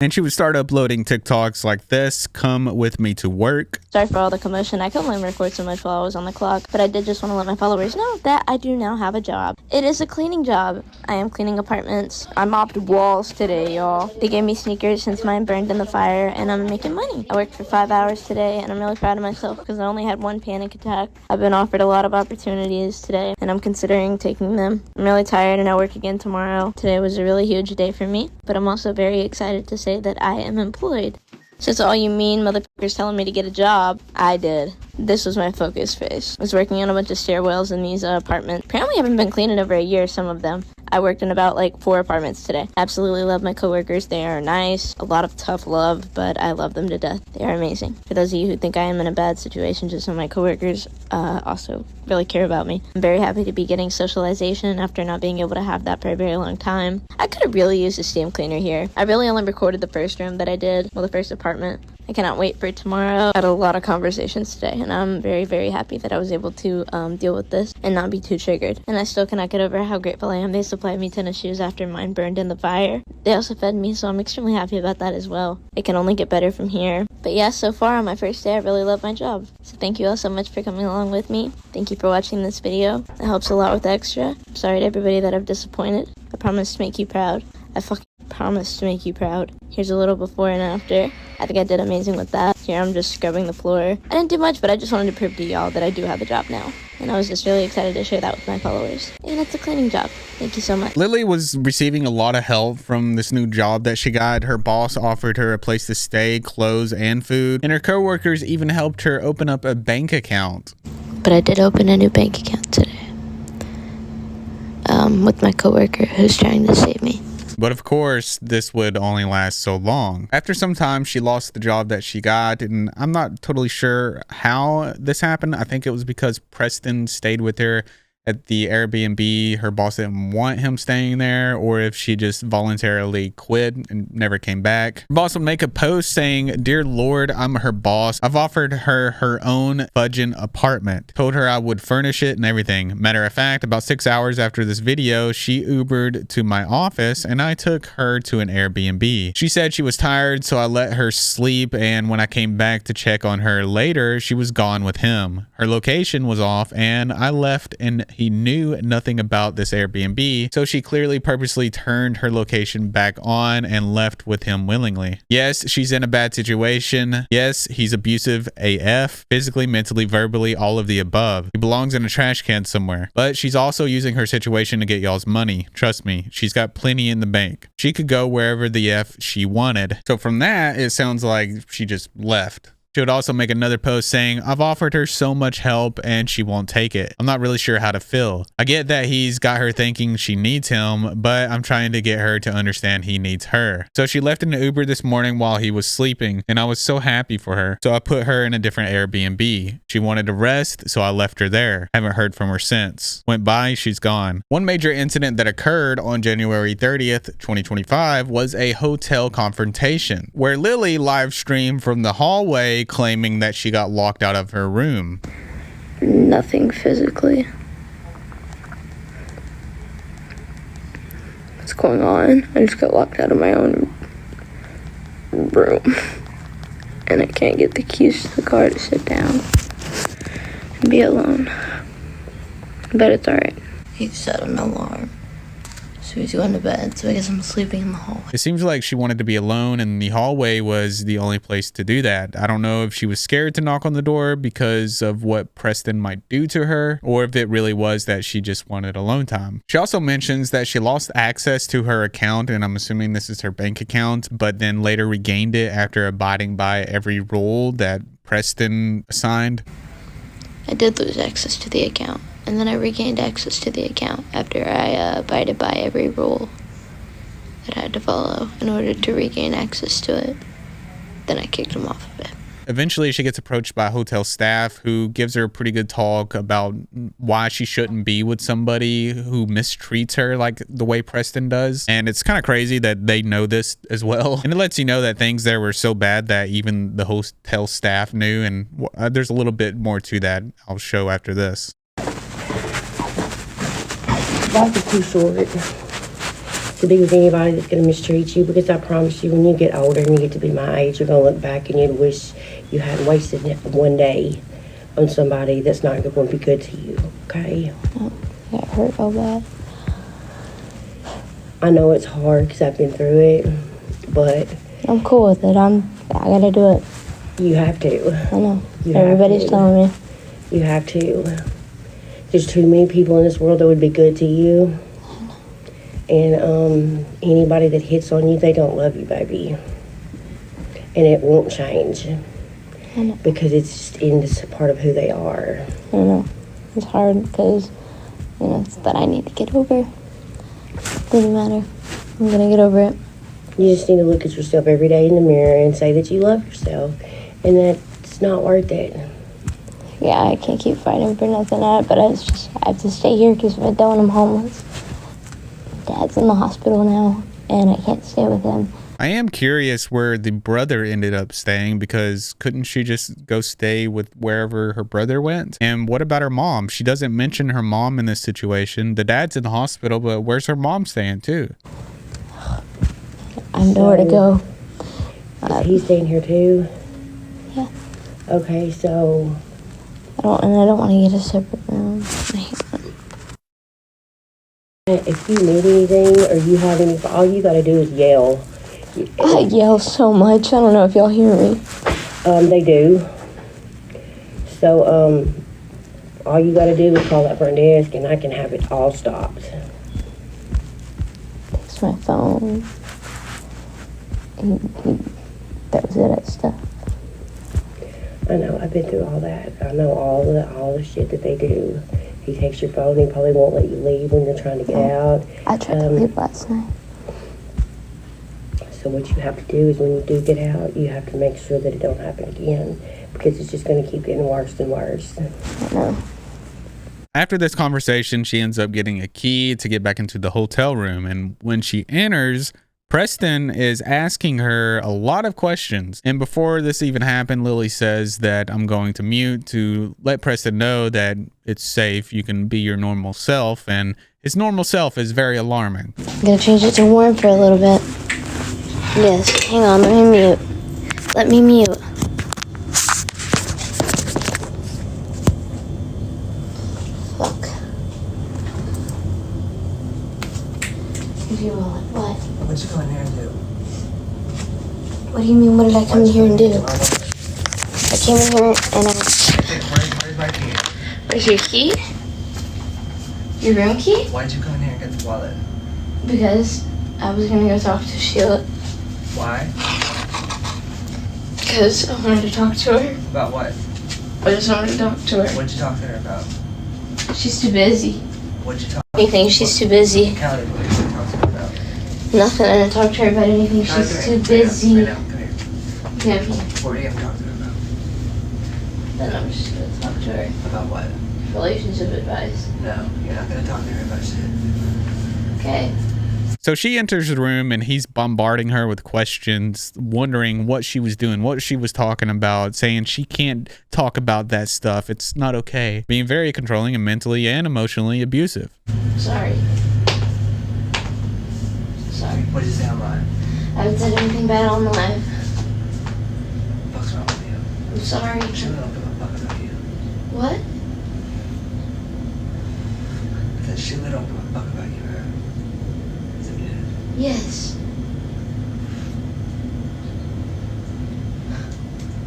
And she would start uploading TikToks like this, come with me to work. Sorry for all the commotion. I couldn't let him record so much while I was on the clock, but I did just want to let my followers know that I do now have a job. It is a cleaning job. I am cleaning apartments. I mopped walls today, y'all. They gave me sneakers since mine burned in the fire, and I'm making money. I worked for 5 hours today, and I'm really proud of myself because I only had one panic attack. I've been offered a lot of opportunities today, and I'm considering taking them. I'm really tired, and I work again tomorrow. Today was a really huge day for me, but I'm also very excited to say that I am employed. Since all you mean motherfuckers telling me to get a job, I did. This was my focus face. I was working on a bunch of stairwells in these apartments. Apparently I haven't been clean in over a year, some of them. I worked in about like 4 apartments today. Absolutely love my coworkers. They are nice. A lot of tough love, but I love them to death. They are amazing. For those of you who think I am in a bad situation, just so my coworkers also really care about me. I'm very happy to be getting socialization after not being able to have that for a very long time. I could have really used a steam cleaner here. I really only recorded the first room that I did, well, the first apartment. I cannot wait for tomorrow. I had a lot of conversations today, and I'm very, very happy that I was able to deal with this and not be too triggered. And I still cannot get over how grateful I am. They supplied me tennis shoes after mine burned in the fire. They also fed me, so I'm extremely happy about that as well. It can only get better from here. But yeah, so far on my first day, I really love my job. So thank you all so much for coming along with me. Thank you for watching this video. It helps a lot with extra. I'm sorry to everybody that I've disappointed. I promise to make you proud. I fucking promise to make you proud. Here's a little before and after. I think I did amazing with that. Here I'm just scrubbing the floor. I didn't do much, but I just wanted to prove to y'all that I do have a job now. And I was just really excited to share that with my followers. And it's a cleaning job. Thank you so much. Lily was receiving a lot of help from this new job that she got. Her boss offered her a place to stay, clothes, and food. And her coworkers even helped her open up a bank account. But I did open a new bank account today. With my coworker who's trying to save me. But of course, this would only last so long. After some time, she lost the job that she got, and I'm not totally sure how this happened. I think it was because Preston stayed with her at the Airbnb. Her boss didn't want him staying there, or if she just voluntarily quit and never came back. Her boss would make a post saying, "Dear Lord, I'm her boss. I've offered her her own fudging apartment. Told her I would furnish it and everything. Matter of fact, about 6 hours after this video, she Ubered to my office and I took her to an Airbnb. She said she was tired, so I let her sleep, and when I came back to check on her later, she was gone with him. Her location was off and I left, and he knew nothing about this Airbnb, so she clearly purposely turned her location back on and left with him willingly. Yes, she's in a bad situation. Yes, he's abusive AF, physically, mentally, verbally, all of the above. He belongs in a trash can somewhere. But she's also using her situation to get y'all's money. Trust me, she's got plenty in the bank. She could go wherever the F she wanted." So from that, it sounds like she just left. She would also make another post saying, "I've offered her so much help and she won't take it. I'm not really sure how to feel. I get that he's got her thinking she needs him, but I'm trying to get her to understand he needs her." So she left in an Uber this morning while he was sleeping, and I was so happy for her. So I put her in a different Airbnb. She wanted to rest, so I left her there. Haven't heard from her since. Went by, she's gone. One major incident that occurred on January 30th, 2025 was a hotel confrontation where Lily live streamed from the hallway claiming that she got locked out of her room. Nothing physically. What's going on? I just got locked out of my own room. And I can't get the keys to the car to sit down and be alone. But it's alright. He set an alarm. So he's going to bed, so I guess I'm sleeping in the hallway. It seems like she wanted to be alone, and the hallway was the only place to do that. I don't know if she was scared to knock on the door because of what Preston might do to her, or if it really was that she just wanted alone time. She also mentions that she lost access to her account, and I'm assuming this is her bank account, but then later regained it after abiding by every rule that Preston assigned. I did lose access to the account, and then I regained access to the account after I abided by every rule that I had to follow in order to regain access to it. Then I kicked him off of it. Eventually, she gets approached by hotel staff who gives her a pretty good talk about why she shouldn't be with somebody who mistreats her like the way Preston does. And it's kind of crazy that they know this as well. And it lets you know that things there were so bad that even the hotel staff knew. And there's a little bit more to that I'll show after this. Life is too short to be with anybody that's going to mistreat you, because I promise you, when you get older and you get to be my age, you're going to look back and you'd wish you hadn't wasted one day on somebody that's not going to be good to you, okay? Oh, I got hurt real bad. I know it's hard because I've been through it, but... I'm cool with it. I gotta do it. You have to. I know. You Everybody's telling me. You have to. There's too many people in this world that would be good to you. And anybody that hits on you, they don't love you, baby. And it won't change. I know. Because it's in this part of who they are. I know. It's hard because, it's that I need to get over. Doesn't matter. I'm gonna get over it. You just need to look at yourself every day in the mirror and say that you love yourself. And that's not worth it. Yeah, I can't keep fighting for nothing, but I have to stay here because if I don't, I'm homeless. Dad's in the hospital now, and I can't stay with him. I am curious where the brother ended up staying, because couldn't she just go stay with wherever her brother went? And what about her mom? She doesn't mention her mom in this situation. The dad's in the hospital, but where's her mom staying too? I have nowhere to go. Is he staying here too? Yeah. Okay, so... I don't want to get a separate room. I hate If you need anything or you have any, all you gotta do is yell. I yell so much. I don't know if y'all hear me. They do. So, all you gotta do is call that front desk and I can have it all stopped. It's my phone. That was it at stuff. I know, I've been through all that. I know all the shit that they do. He takes your phone, he probably won't let you leave when you're trying to get out. I tried to leave last night. So what you have to do is when you do get out, you have to make sure that it don't happen again, because it's just going to keep getting worse and worse. I know. After this conversation, she ends up getting a key to get back into the hotel room, and when she enters, Preston is asking her a lot of questions. And before this even happened, Lily says that I'm going to mute to let Preston know that it's safe. You can be your normal self. And his normal self is very alarming. I'm gonna change it to warm for a little bit. Yes, hang on, let me mute. Let me mute. Fuck. If you will, what? What'd you go in here and do? What do you mean, what did I come in here and do? I came in here and I... Where's my key? Where's your key? Your room key? Why'd you come in here and get the wallet? Because I was gonna go talk to Sheila. Why? Because I wanted to talk to her. About what? I just wanted to talk to her. What'd you talk to her about? She's too busy. What'd you talk Anything, she's too busy. Callie, what did you talk to her about? Nothing, I didn't talk to her about anything. Callie, She's come too here. busy. Right now, come here. Yeah, What are you gonna talk to her about? then I'm just gonna talk to her. About what? Relationship advice. No, you're not gonna talk to her about shit. Okay. So she enters the room and he's bombarding her with questions, wondering what she was doing, what she was talking about, saying she can't talk about that stuff. It's not okay. Being very controlling and mentally and emotionally abusive. Sorry. Sorry. What'd you say online? I haven't said anything bad on live. What's wrong with you? I'm sorry. She don't give a fuck about you. What? I said Sheila don't give a fuck about you, bro. Is it good? Yes.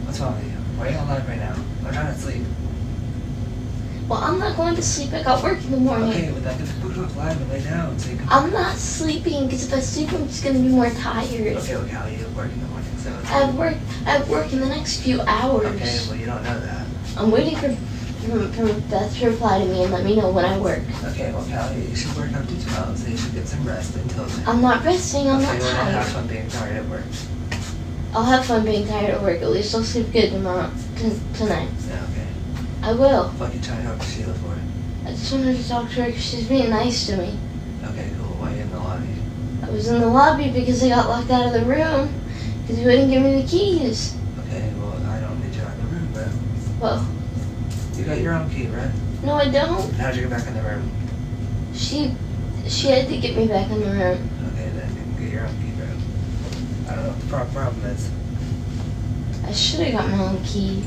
What's wrong with you? Why are you alive right now? I'm trying to sleep. Well, I'm not going to sleep. I got work in the morning. Okay, well then just put it off live and lay down so you can... I'm not sleeping because if I sleep, I'm just gonna be more tired. Okay, well, Callie, you have work in the morning, so... I have work in the next few hours. Okay, well, you don't know that. I'm waiting for Beth to reply to me and let me know when I work. Okay, well, Callie, you should work up to 12, so you should get some rest until then. I'm not resting. I'm okay, not well, then have tired. fun being tired at work. I'll have fun being tired at work. At least I'll sleep good tomorrow, tonight. Yeah, okay. I will. What you trying to talk to Sheila for? I just wanted to talk to her because she's being nice to me. Okay, cool. Why are you in the lobby? I was in the lobby because I got locked out of the room because you wouldn't give me the keys. Okay, well, I don't need you out in the room, bro. Well, You got your own key, right? no, I don't. How'd you get back in the room? She had to get me back in the room. Okay, then you can get your own key, bro. I don't know what the problem is. I should have got my own key.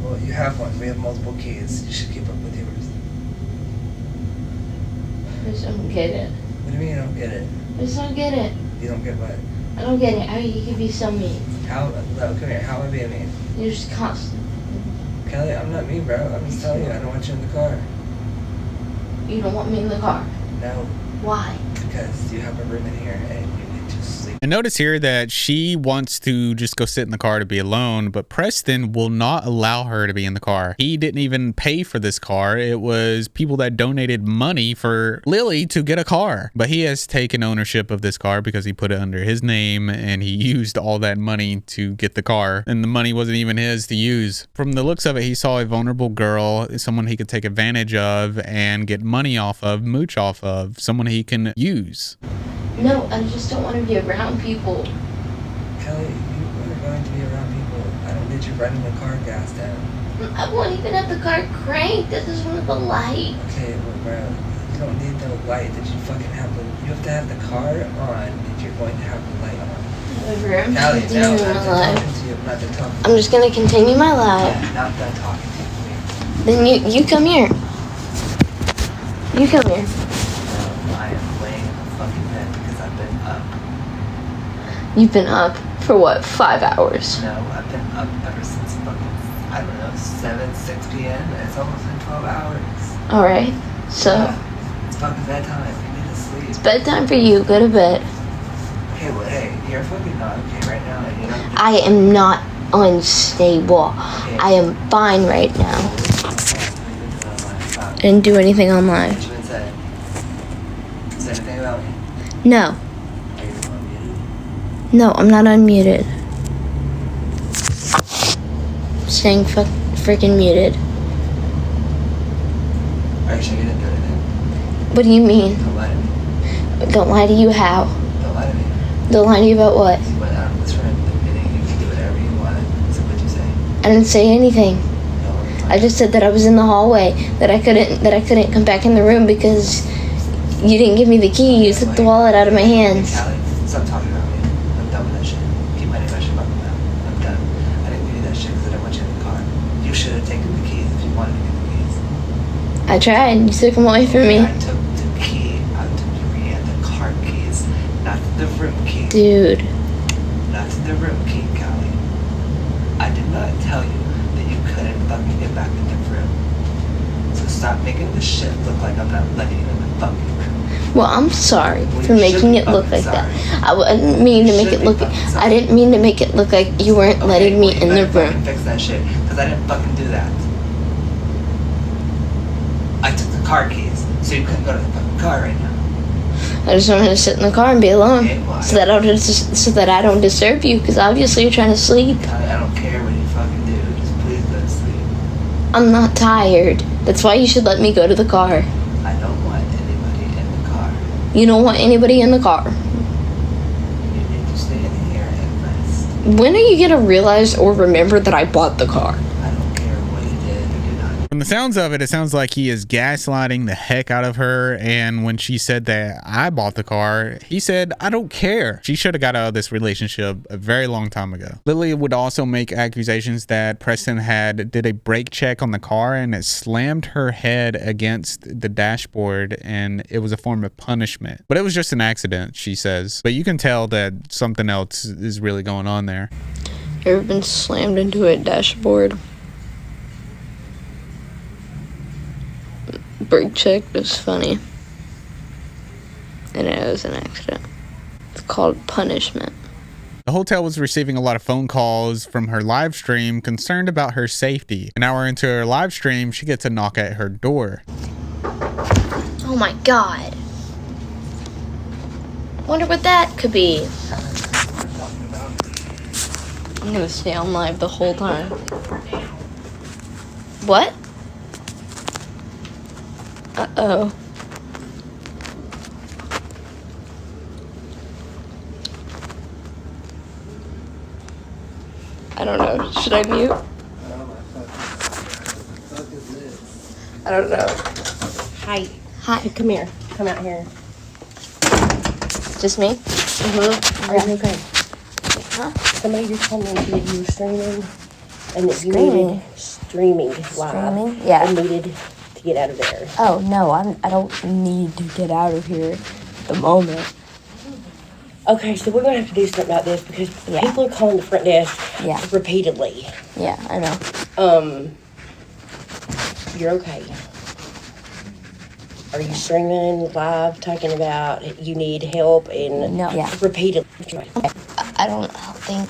Well, you have one. We have multiple keys. You should keep up with yours. I just don't get it. What do you mean you don't get it? I just don't get it. You don't get what? I don't get it. How you can be so mean. How? No, come here. How am I being mean? You're just constant. Kelly, I'm not mean, bro. I'm just telling you, I don't want you in the car. You don't want me in the car. No, Why? because you have a room in here and you need to sleep. And notice here that she wants to just go sit in the car to be alone, but Preston will not allow her to be in the car. He didn't even pay for this car. It was people that donated money for Lily to get a car. But he has taken ownership of this car because he put it under his name and he used all that money to get the car. And the money wasn't even his to use. From the looks of it, he saw a vulnerable girl, someone he could take advantage of and get money off of, mooch off of, someone he can use. No, I just don't want to be around people. Kelly, you are going to be around people. I don't need you running the car gas down. I won't even have the car cranked. I just want the light. Okay, well, bro, you don't need the light that you fucking have. You have to have the car on if you're going to have the light on. Whatever, I'm Callie, just now continuing I'm my not life. talking to you. I'm not done talking. I'm just gonna continue my life. I'm not done talking to you. Come here. Then you come here. You come here. No, I am laying in the fucking bed because I've been up. You've been up for what, 5 hours? No, I've been up ever since fucking, I don't know, 6 p.m. It's almost been 12 hours. Alright, so Yeah, it's fucking bedtime. You need to sleep. it's bedtime for you. Go to bed. Okay, well, hey, you're fucking not okay right now. And you're not. I am not unstable. I am fine right now. I didn't do anything online. What you been saying? Say anything about me? No. Are you unmuted? No, I'm not unmuted. Staying freaking muted. Are you sure you didn't do anything? What do you mean? Don't lie to me. Don't lie to you how? Don't lie to me. Don't lie to you about what? You went out of this room admitting you can do whatever you want. So what'd you say? I didn't say anything. No, I just said that I was in the hallway, that I couldn't come back in the room because you didn't give me the key. You took the wallet out of my hands. Callie, stop talking about me. I'm done with that shit. Keep my name out your fucking mouth. I'm done. I didn't give you that shit because I didn't want you in the car. You should have taken the keys if you wanted to get the keys. I tried. You took them away from me. I took the key. I took the car keys, not the room key. Dude. Not the room key, Callie. I did not tell you that you couldn't fucking get back in the room. So stop making this shit look like I'm not letting you in the fucking room. Well, I'm sorry Well, for you making should it look be like fucking that. I didn't mean to You make should it be look. fucking I sorry. didn't mean to make it look like you weren't letting me in the You better room. fucking fix that shit, because I didn't fucking do that. I took the car keys, so you couldn't go to the fucking car right now. I just wanted to sit in the car and be alone, Okay, well, so that I don't disturb you, because obviously you're trying to sleep. I don't care what you fucking do, just please go to sleep. I'm not tired. That's why you should let me go to the car. I don't want anybody in the car. You don't want anybody in the car. You need to stay in here and rest. When are you gonna realize or remember that I bought the car? I don't care what you did or did not. From the sounds of it, it sounds like he is gaslighting the heck out of her. And when she said that I bought the car, he said, I don't care. She should have got out of this relationship a very long time ago. Lily would also make accusations that Preston did a brake check on the car and it slammed her head against the dashboard and it was a form of punishment. But it was just an accident, she says. But you can tell that something else is really going on there. You ever been slammed into a dashboard? Brake check was funny. And it was an accident. It's called punishment. The hotel was receiving a lot of phone calls from her live stream concerned about her safety. An hour into her live stream, she gets a knock at her door. Oh my god. Wonder what that could be. I'm gonna stay on live the whole time. What? Uh-oh. I don't know. Should I mute? I don't know. Hi. Hi. Come here. Come out here. Just me? Mm-hmm. Are you okay? Huh? Somebody just told me that you were streaming and that you Streaming? needed streaming live. Streaming? Yeah. And needed to get out of there. Oh, no. I don't need to get out of here at the moment. Okay, so we're going to have to do something about this because Yeah. people are calling the front desk Yeah. repeatedly. Yeah, I know. You're okay. Are you streaming live talking about you need help and No, yeah. repeatedly? I don't think...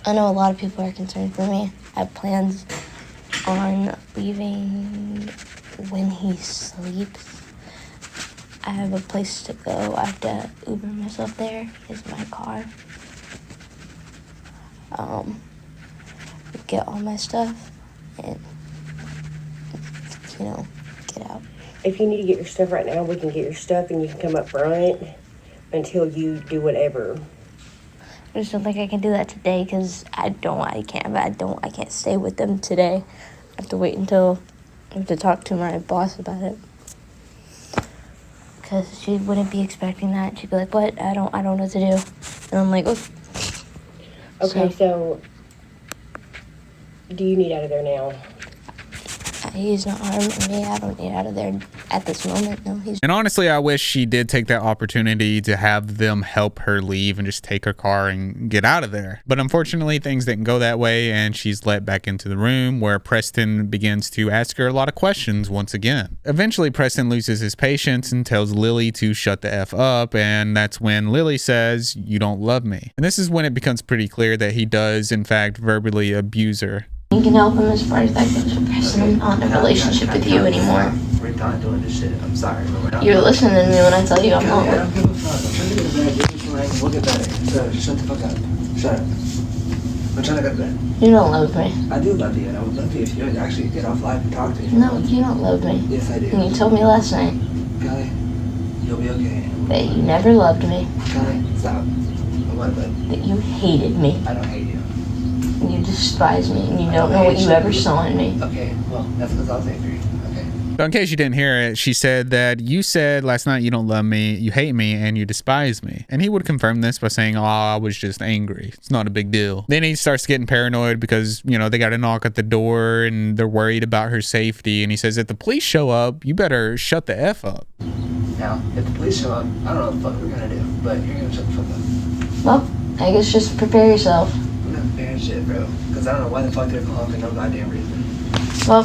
I know a lot of people are concerned for me. I have plans on leaving when he sleeps. I have a place to go. I have to Uber myself there. Here's my car. Get all my stuff and, get out. If you need to get your stuff right now, we can get your stuff and you can come up front until you do whatever. I just don't think I can do that today because I can't stay with them today. I have to wait until I have to talk to my boss about it. Because she wouldn't be expecting that. She'd be like, what? I don't know what to do. And I'm like, oh. Okay, so do you need out of there now? He's not harming me. I don't need out of there. at this moment, no. And honestly, I wish she did take that opportunity to have them help her leave and just take her car and get out of there. But unfortunately, things didn't go that way, and she's let back into the room where Preston begins to ask her a lot of questions once again. Eventually, Preston loses his patience and tells Lily to shut the F up, and that's when Lily says, "You don't love me." And this is when it becomes pretty clear that he does, in fact, verbally abuse her. You can help him as far as that goes for Preston. I'm not in a relationship with you anymore. We're done doing this shit. I'm sorry, but we're not. You're listening to me when I tell you I'm not. I don't give a fuck. I'm trying to get to bed. We'll get better. So shut the fuck up. Shut up. I'm trying to go to bed. You don't love me. I do love you, and I would love you if you would actually get off live and talk to me. No, you don't love me. Yes, I do. And you told me last night Callie, you'll be okay. that you never loved me. Callie, stop. What, but That you hated me. I don't hate you. You despise me, and you don't know what you ever saw in me. Okay, well, that's because I was angry. Okay. So in case you didn't hear it, she said that you said last night you don't love me, you hate me, and you despise me. And he would confirm this by saying, "Oh, I was just angry. It's not a big deal." Then he starts getting paranoid because, you know, they got a knock at the door and they're worried about her safety. And he says, "If the police show up, you better shut the F up." Now, if the police show up, I don't know what the fuck we're gonna do, but you're gonna shut the fuck up. Well, I guess just prepare yourself. I'm not preparing shit, bro. Because I don't know why the fuck they're calling for no goddamn reason. Well,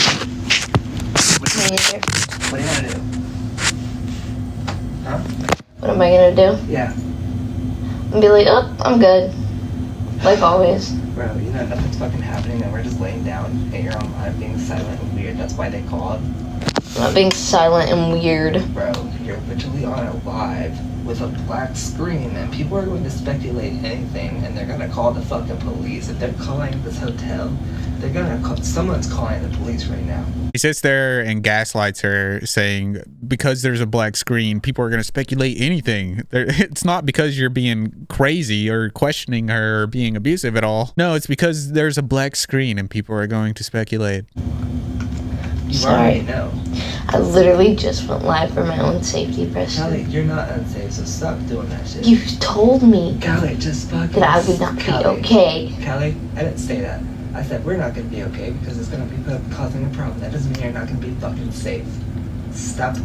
What are you gonna do? Huh? what am I gonna do? Yeah. And be like, oh, I'm good. Like always. Bro, you know nothing's fucking happening and we're just laying down and you're on live being silent and weird. That's why they called. I'm not being silent and weird. Bro, you're literally on a live with a black screen and people are going to speculate anything and they're gonna call the fucking police. If they're calling this hotel, they're gonna call, someone's calling the police right now. He sits there and gaslights her, saying because there's a black screen, people are going to speculate anything. It's not because you're being crazy or questioning her or being abusive at all. No, it's because there's a black screen and people are going to speculate. You already know. I literally just went live for my own safety, Preston. Callie, you're not unsafe, so stop doing that shit. You told me Callie, just fucking... that I would not be okay. Callie, I didn't say that. I said we're not going to be okay because it's going to be causing a problem. That doesn't mean you're not going to be fucking safe. Stop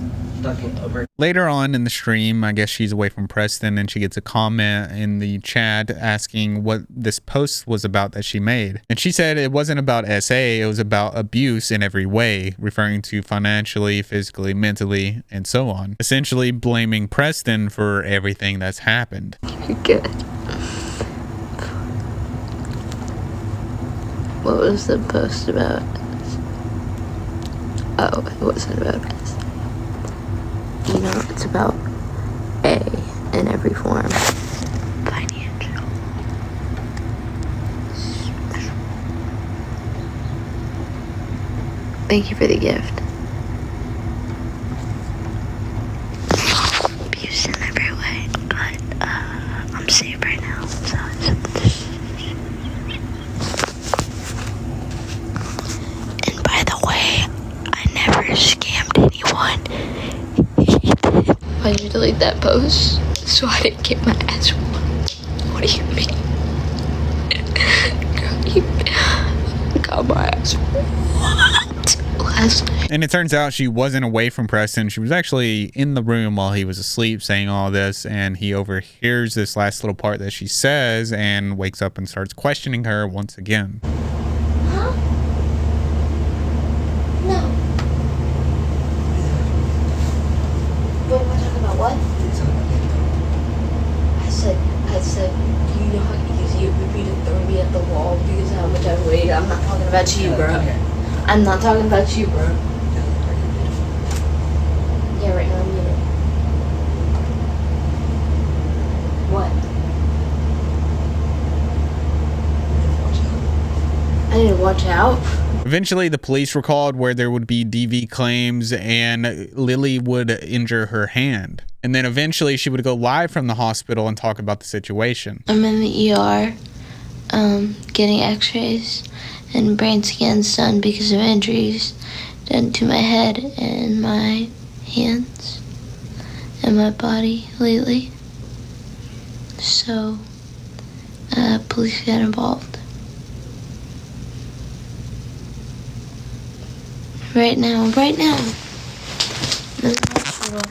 fucking over. Later on in the stream, I guess she's away from Preston and she gets a comment in the chat asking what this post was about that she made. And she said it wasn't about SA, it was about abuse in every way, referring to financially, physically, mentally, and so on. Essentially blaming Preston for everything that's happened. You're good. What was the post about? Oh, it wasn't about us. You know, it's about A in every form. Financial. Thank you for the gift. Abuse in every way, but I'm safe right now, so and by the way, I never scammed anyone. Why'd you delete that post? So I didn't get my ass whooped. What do you mean? Girl, you got my ass whooped last night. And it turns out she wasn't away from Preston. She was actually in the room while he was asleep saying all this, and he overhears this last little part that she says and wakes up and starts questioning her once again. Huh? No. What am I talking about? What? I said, you know how easy it would be to throw me at the wall because of how much I weighed? I'm not talking about you, bro. I'm not talking about you, bro. Yeah, right now I'm muted. What? I need to watch out. Eventually, the police were called where there would be DV claims and Lily would injure her hand. And then eventually she would go live from the hospital and talk about the situation. I'm in the ER, getting x-rays and brain scans done because of injuries done to my head and my hands and my body lately. So, police got involved. Right now, I'm Well,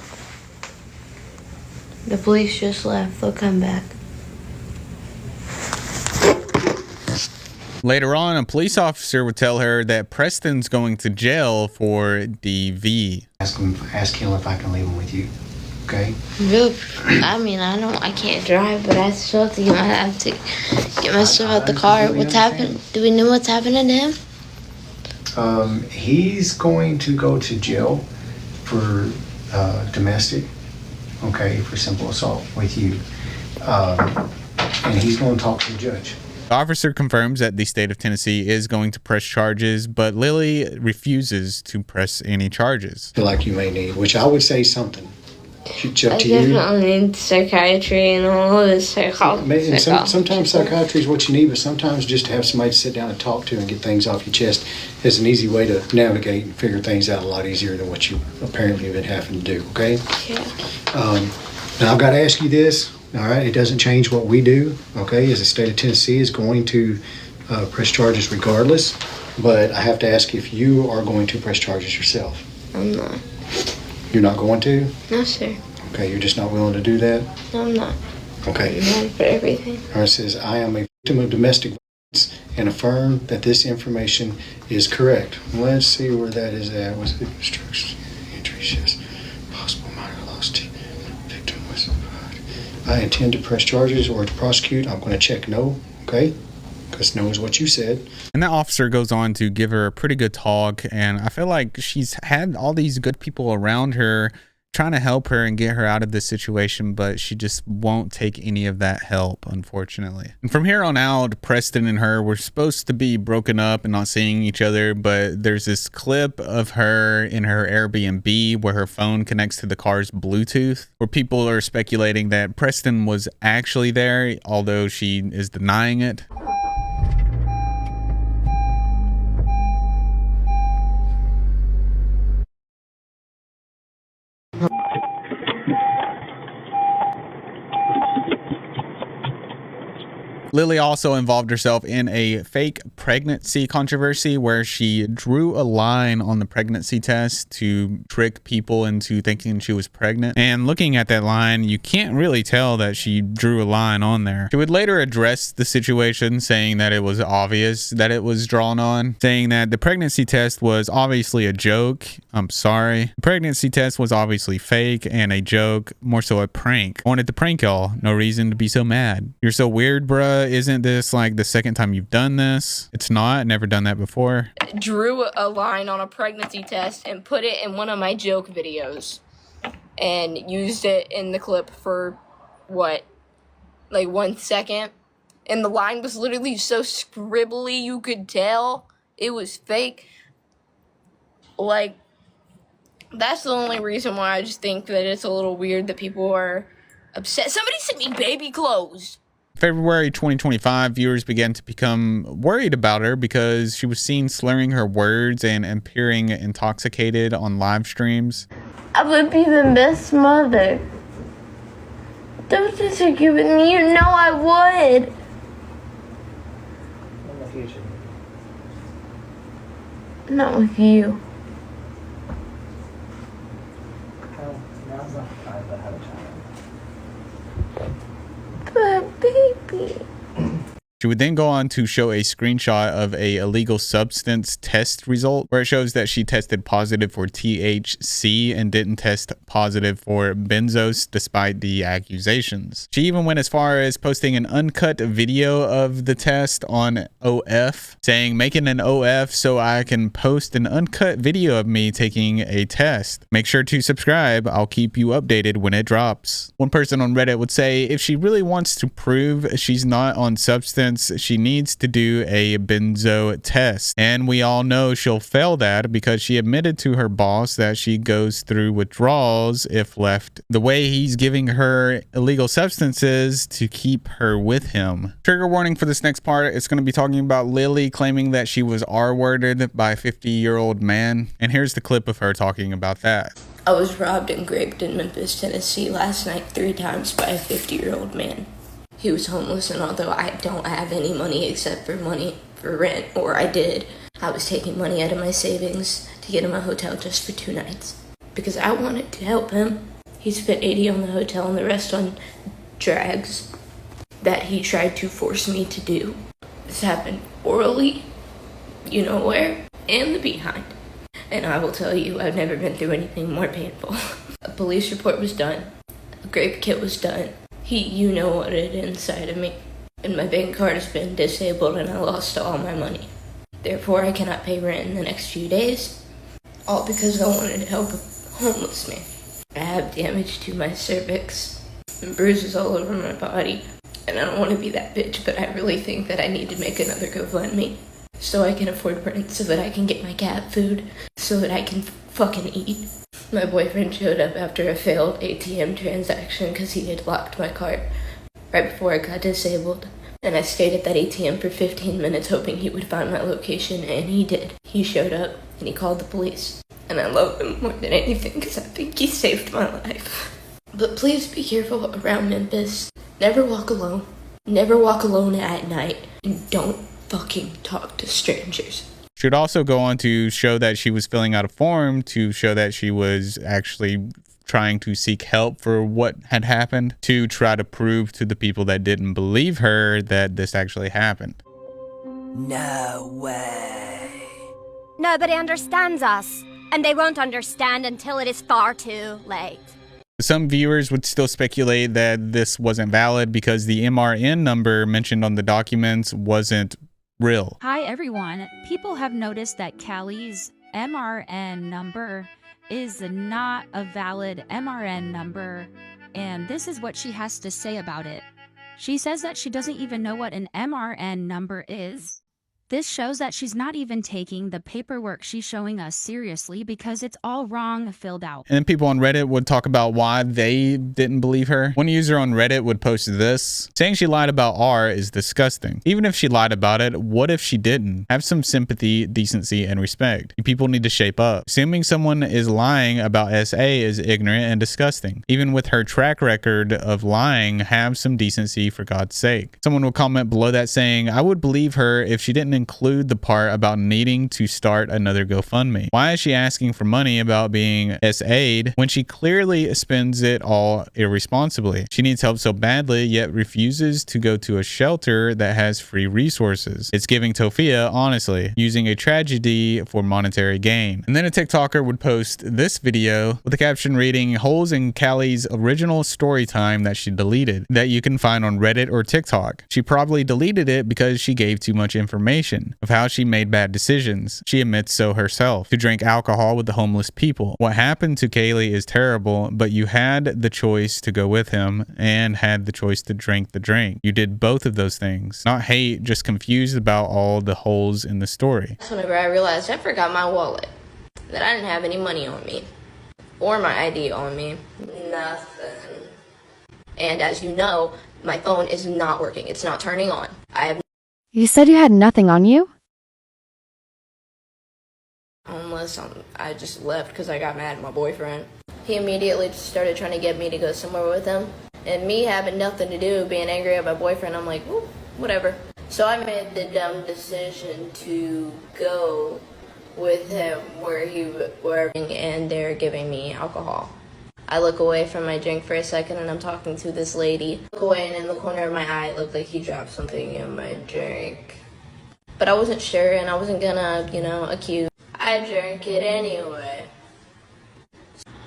the police just left. They'll come back. Later on, a police officer would tell her that Preston's going to jail for DV. Ask him if I can leave him with you. Okay? Really? I mean, I can't drive, but I still have to get my stuff out the car. What's happened? Do we know what's happening to him? He's going to go to jail for domestic, okay, for simple assault with you. And he's going to talk to the judge. The officer confirms that the state of Tennessee is going to press charges, but Lily refuses to press any charges. Feel like you may need, which I would say something. I definitely need psychiatry and all of this psychology. Sometimes psychiatry is what you need, but sometimes just to have somebody to sit down and talk to and get things off your chest is an easy way to navigate and figure things out a lot easier than what you apparently have been having to do, okay? Yeah. And I've got to ask you this, all right? It doesn't change what we do, okay? As the state of Tennessee is going to press charges regardless, but I have to ask if you are going to press charges yourself. I'm not. You're not going to? No, sir. Okay, you're just not willing to do that? No, I'm not. Okay. I'm ready for everything. All right, it says, I am a victim of domestic violence and affirm that this information is correct. Let's see where that is at. Was it instructions, injuries, yes. Possible minor loss to victim was I intend to press charges or to prosecute. I'm going to check no, okay? Because no is what you said. And that officer goes on to give her a pretty good talk, and I feel like she's had all these good people around her trying to help her and get her out of this situation, but she just won't take any of that help, unfortunately. And from here on out, Preston and her were supposed to be broken up and not seeing each other, but there's this clip of her in her Airbnb where her phone connects to the car's Bluetooth, where people are speculating that Preston was actually there, although she is denying it. Lily also involved herself in a fake pregnancy controversy where she drew a line on the pregnancy test to trick people into thinking she was pregnant. And looking at that line, you can't really tell that she drew a line on there. She would later address the situation, saying that it was obvious that it was drawn on, saying that the pregnancy test was obviously a joke. I'm sorry. The pregnancy test was obviously fake and a joke, more so a prank. I wanted to prank y'all. No reason to be so mad. You're so weird, bruh. Isn't this like the second time you've done this? It's not. Never done that before. Drew a line on a pregnancy test and put it in one of my joke videos and used it in the clip for what, like 1 second, and the line was literally so scribbly you could tell it was fake. Like, that's the only reason why I just think that it's a little weird that people are upset. Somebody sent me baby clothes. February 2025, viewers began to become worried about her because she was seen slurring her words and appearing intoxicated on live streams. I would be the best mother. Don't disagree with me. You know I would. In the future. Not with you. Well, now's not the time to have a child. But baby. She would then go on to show a screenshot of a illegal substance test result where it shows that she tested positive for THC and didn't test positive for benzos despite the accusations. She even went as far as posting an uncut video of the test on OF, saying, making an OF so I can post an uncut video of me taking a test. Make sure to subscribe. I'll keep you updated when it drops. One person on Reddit would say if she really wants to prove she's not on substance, she needs to do a benzo test, and we all know she'll fail that because she admitted to her boss that she goes through withdrawals if left the way he's giving her illegal substances to keep her with him. Trigger warning for this next part. It's going to be talking about Lily claiming that she was R-worded by a 50-year-old man, and here's the clip of her talking about that. I was robbed and raped in Memphis, Tennessee last night 3 times by a 50-year-old man. He was homeless, and although I don't have any money except for money for rent, or I did, I was taking money out of my savings to get him a hotel just for 2 nights. because I wanted to help him. He spent 80 on the hotel and the rest on drags that he tried to force me to do. This happened orally, you know where, and the behind. And I will tell you, I've never been through anything more painful. A police report was done. A grape kit was done. You know what it inside of me. And my bank card has been disabled and I lost all my money. Therefore, I cannot pay rent in the next few days. All because I wanted to help a homeless man. I have damage to my cervix and bruises all over my body. And I don't want to be that bitch, but I really think that I need to make another GoFundMe so I can afford rent, so that I can get my cat food, so that I can fucking eat. My boyfriend showed up after a failed ATM transaction because he had locked my card right before I got disabled. And I stayed at that ATM for 15 minutes hoping he would find my location, and he did. He showed up and he called the police. And I love him more than anything because I think he saved my life. But please be careful around Memphis. Never walk alone. Never walk alone at night. And don't fucking talk to strangers. She would also go on to show that she was filling out a form to show that she was actually trying to seek help for what had happened, to try to prove to the people that didn't believe her that this actually happened. No way. Nobody understands us, and they won't understand until it is far too late. Some viewers would still speculate that this wasn't valid because the MRN number mentioned on the documents wasn't real. Hi everyone. People have noticed that Khalie's MRN number is not a valid MRN number, and this is what she has to say about it. She says that she doesn't even know what an MRN number is. This shows that she's not even taking the paperwork she's showing us seriously because it's all wrong filled out. And then people on Reddit would talk about why they didn't believe her. One user on Reddit would post this: saying she lied about R is disgusting. Even if she lied about it, what if she didn't? Have some sympathy, decency, and respect. You people need to shape up. Assuming someone is lying about SA is ignorant and disgusting. Even with her track record of lying, have some decency for God's sake. Someone will comment below that saying, I would believe her if she didn't include the part about needing to start another GoFundMe. Why is she asking for money about being SA'd when she clearly spends it all irresponsibly? She needs help so badly, yet refuses to go to a shelter that has free resources. It's giving Tofia, honestly, using a tragedy for monetary gain. And then a TikToker would post this video with the caption reading, holes in Khalie's original story time that she deleted, that you can find on Reddit or TikTok. She probably deleted it because she gave too much information of how she made bad decisions. She admits so herself. To drink alcohol with the homeless people. What happened to Khalie is terrible, but you had the choice to go with him and had the choice to drink the drink. You did both of those things. Not hate, just confused about all the holes in the story. That's whenever I realized I forgot my wallet, that I didn't have any money on me, or my ID on me. Nothing. And as you know, my phone is not working. It's not turning on. You said you had nothing on you? Unless I just left because I got mad at my boyfriend. He immediately just started trying to get me to go somewhere with him. And me having nothing to do, being angry at my boyfriend, I'm like, whoop, whatever. So I made the dumb decision to go with him and they're giving me alcohol. I look away from my drink for a second and I'm talking to this lady. I look away and in the corner of my eye it looked like he dropped something in my drink. But I wasn't sure and I wasn't gonna, accuse. I drank it anyway.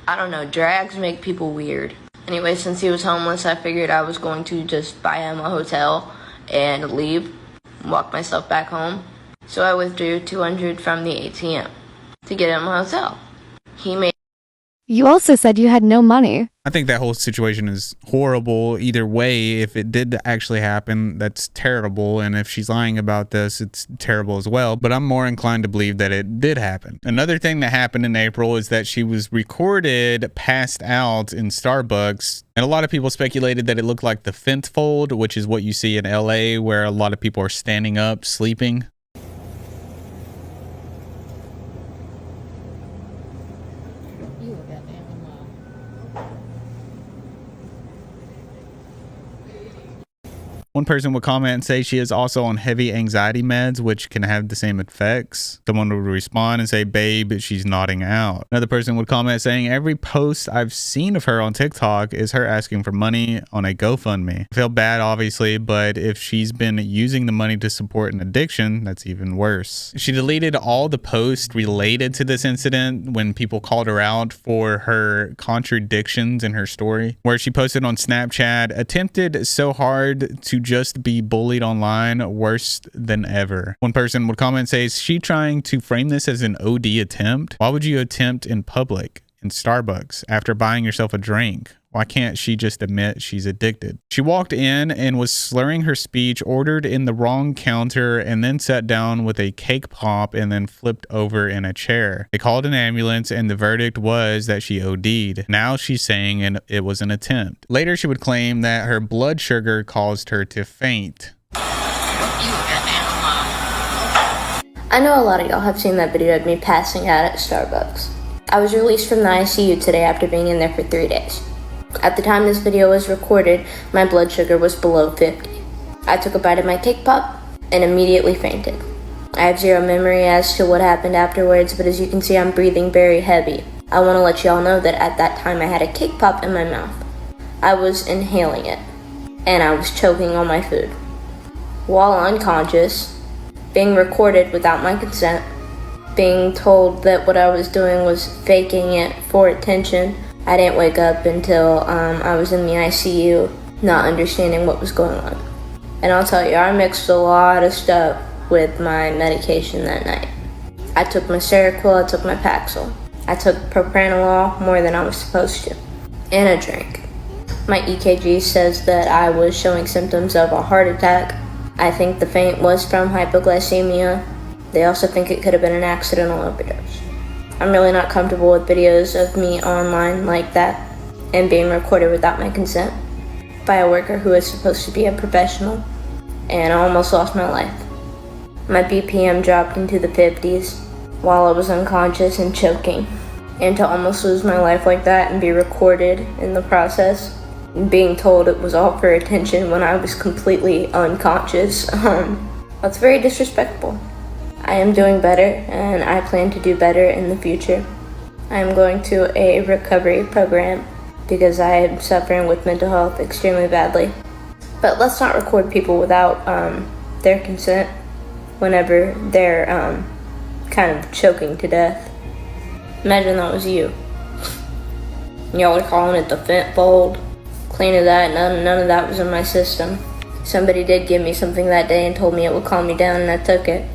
I don't know, drags make people weird. Anyway, since he was homeless, I figured I was going to just buy him a hotel and leave, walk myself back home. So I withdrew $200 from the ATM to get him a hotel. You also said you had no money. I think that whole situation is horrible either way. If it did actually happen, that's terrible. And if she's lying about this, it's terrible as well. But I'm more inclined to believe that it did happen. Another thing that happened in April is that she was recorded passed out in Starbucks. And a lot of people speculated that it looked like the fence fold, which is what you see in LA, where a lot of people are standing up, sleeping. One person would comment and say she is also on heavy anxiety meds, which can have the same effects. Someone would respond and say, babe, she's nodding out. Another person would comment saying, every post I've seen of her on TikTok is her asking for money on a GoFundMe. I feel bad, obviously, but if she's been using the money to support an addiction, that's even worse. She deleted all the posts related to this incident when people called her out for her contradictions in her story, where she posted on Snapchat, attempted so hard to just be bullied online, worse than ever. One person would comment and say, is she trying to frame this as an OD attempt? Why would you attempt in public, in Starbucks, after buying yourself a drink? Why can't she just admit she's addicted? She walked in and was slurring her speech, ordered in the wrong counter, and then sat down with a cake pop and then flipped over in a chair. They called an ambulance and the verdict was that she OD'd. Now she's saying it was an attempt. Later she would claim that her blood sugar caused her to faint. I know a lot of y'all have seen that video of me passing out at Starbucks. I was released from the ICU today after being in there for 3 days. At the time this video was recorded, my blood sugar was below 50. I took a bite of my cake pop and immediately fainted. I have zero memory as to what happened afterwards, but as you can see, I'm breathing very heavy. I want to let y'all know that at that time I had a cake pop in my mouth. I was inhaling it, and I was choking on my food. While unconscious, being recorded without my consent, being told that what I was doing was faking it for attention. I didn't wake up until I was in the ICU, not understanding what was going on. And I'll tell you, I mixed a lot of stuff with my medication that night. I took my Seroquel, I took my Paxil. I took propranolol more than I was supposed to, and a drink. My EKG says that I was showing symptoms of a heart attack. I think the faint was from hypoglycemia. They also think it could have been an accidental overdose. I'm really not comfortable with videos of me online like that and being recorded without my consent by a worker who is supposed to be a professional, and I almost lost my life. My BPM dropped into the 50s while I was unconscious and choking, and to almost lose my life like that and be recorded in the process, and being told it was all for attention when I was completely unconscious, that's very disrespectful. I am doing better, and I plan to do better in the future. I am going to a recovery program because I am suffering with mental health extremely badly. But let's not record people without their consent whenever they're kind of choking to death. Imagine that was you. Y'all are calling it the fent fold. Clean of that, none of that was in my system. Somebody did give me something that day and told me it would calm me down, and I took it.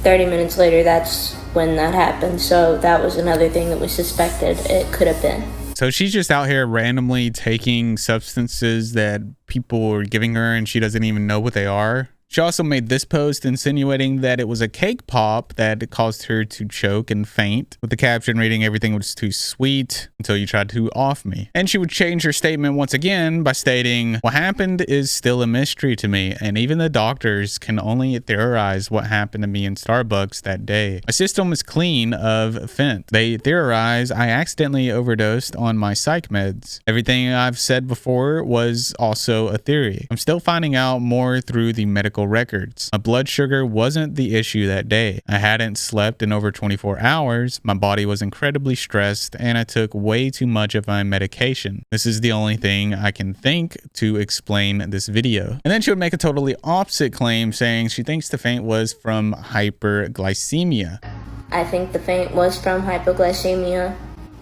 30 minutes later, that's when that happened. So that was another thing that we suspected it could have been. So she's just out here randomly taking substances that people are giving her and she doesn't even know what they are. She also made this post insinuating that it was a cake pop that caused her to choke and faint, with the caption reading, everything was too sweet until you tried to off me. And she would change her statement once again by stating, what happened is still a mystery to me, and even the doctors can only theorize what happened to me in Starbucks that day. My system is clean of fent. They theorize I accidentally overdosed on my psych meds. Everything I've said before was also a theory. I'm still finding out more through the medical records. My blood sugar wasn't the issue that day. I hadn't slept in over 24 hours. My body was incredibly stressed and I took way too much of my medication. This is the only thing I can think to explain this video. And then she would make a totally opposite claim saying she thinks the faint was from hyperglycemia. I think the faint was from hypoglycemia.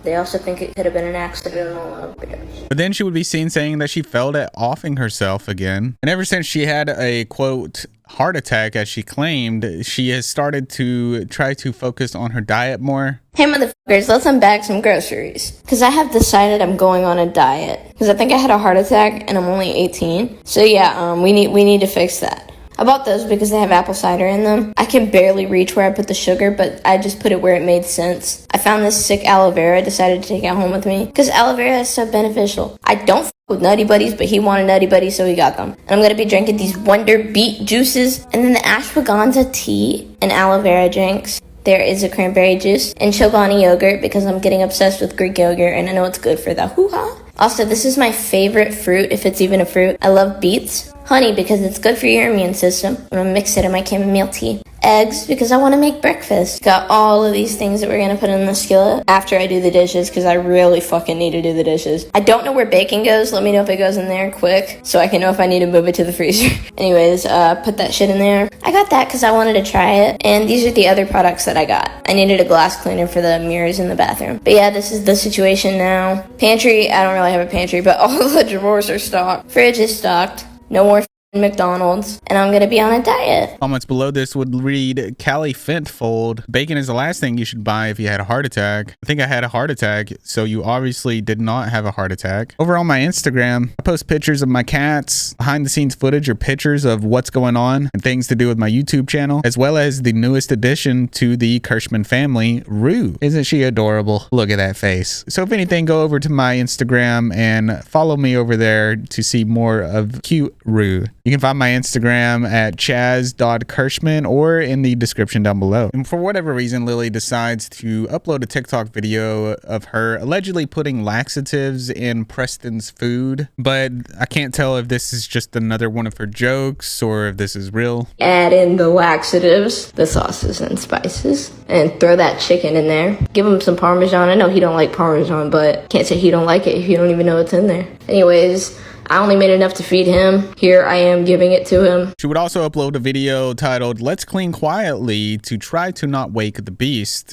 They also think it could have been an accidental overdose. But then she would be seen saying that she failed at offing herself again. And ever since she had a, quote, heart attack, as she claimed, she has started to try to focus on her diet more. Hey motherfuckers, let's unbag some groceries. Because I have decided I'm going on a diet. Because I think I had a heart attack and I'm only 18. So yeah, we need to fix that. I bought those because they have apple cider in them. I can barely reach where I put the sugar, but I just put it where it made sense. I found this sick aloe vera, decided to take it home with me because aloe vera is so beneficial. I don't f with Nutty Buddies, but he wanted Nutty Buddies, so he got them. And I'm going to be drinking these Wonder Beet juices and then the ashwagandha tea and aloe vera drinks. There is a cranberry juice and Chobani yogurt because I'm getting obsessed with Greek yogurt and I know it's good for the hoo-ha. Also, this is my favorite fruit, if it's even a fruit. I love beets. Honey, because it's good for your immune system. I'm gonna mix it in my chamomile tea. Eggs, because I want to make breakfast. Got all of these things that we're gonna put in the skillet after I do the dishes, because I really fucking need to do the dishes. I don't know where bacon goes. Let me know if it goes in there quick, so I can know if I need to move it to the freezer. Anyways, put that shit in there. I got that because I wanted to try it, and these are the other products that I got. I needed a glass cleaner for the mirrors in the bathroom. But yeah, this is the situation now. Pantry, I don't really have a pantry, but all of the drawers are stocked. Fridge is stocked. No more McDonald's, and I'm gonna be on a diet. Comments below this would read, Callie Fentfold, bacon is the last thing you should buy if you had a heart attack. I think I had a heart attack, so you obviously did not have a heart attack. Over on my Instagram, I post pictures of my cats, behind the scenes footage or pictures of what's going on and things to do with my YouTube channel, as well as the newest addition to the Kirschman family, Rue. Isn't she adorable? Look at that face. So if anything, go over to my Instagram and follow me over there to see more of cute Rue. You can find my Instagram at chaz.kirschman or in the description down below. And for whatever reason, Lily decides to upload a TikTok video of her allegedly putting laxatives in Preston's food, but I can't tell if this is just another one of her jokes or if this is real. Add in the laxatives, the sauces and spices, and throw that chicken in there. Give him some Parmesan. I know he don't like Parmesan, but can't say he don't like it if you don't even know what's in there. Anyways, I only made enough to feed him. Here I am giving it to him. She would also upload a video titled, Let's Clean Quietly, to try to not wake the beast.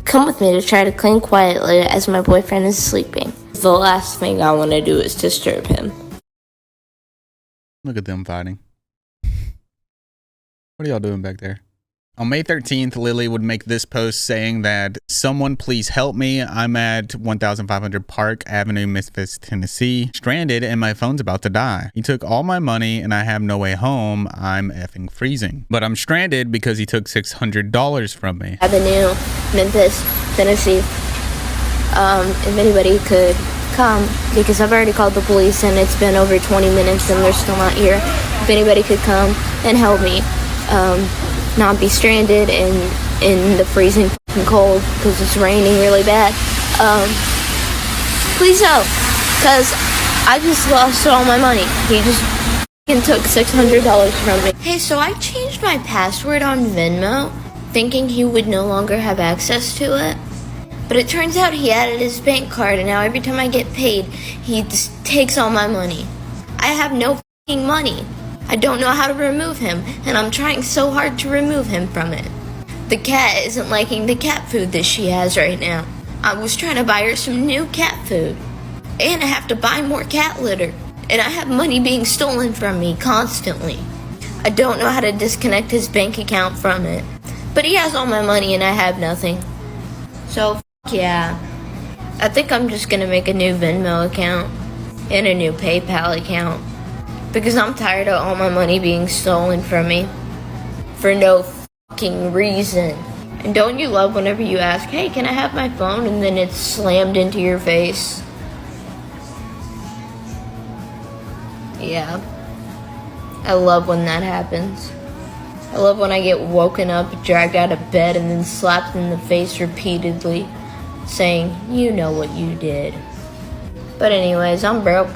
Come with me to try to clean quietly as my boyfriend is sleeping. The last thing I want to do is disturb him. Look at them fighting. What are y'all doing back there? On May 13th, Lily would make this post saying that, someone please help me. I'm at 1500 Park Avenue, Memphis, Tennessee, stranded and my phone's about to die. He took all my money and I have no way home. I'm effing freezing. But I'm stranded because he took $600 from me. Avenue, Memphis, Tennessee. If anybody could come, because I've already called the police and it's been over 20 minutes and they're still not here. If anybody could come and help me, not be stranded in the freezing cold because it's raining really bad. Please help, because I just lost all my money. He just took $600 from me. Hey, so I changed my password on Venmo thinking he would no longer have access to it. But it turns out he added his bank card, and now every time I get paid, he just takes all my money. I have no f***ing money. I don't know how to remove him, and I'm trying so hard to remove him from it. The cat isn't liking the cat food that she has right now. I was trying to buy her some new cat food, and I have to buy more cat litter, and I have money being stolen from me constantly. I don't know how to disconnect his bank account from it, but he has all my money and I have nothing. So, yeah. I think I'm just gonna make a new Venmo account and a new PayPal account. Because I'm tired of all my money being stolen from me for no fucking reason. And don't you love whenever you ask, hey, can I have my phone? And then it's slammed into your face. Yeah. I love when that happens. I love when I get woken up, dragged out of bed, and then slapped in the face repeatedly, saying, you know what you did. But anyways, I'm broke.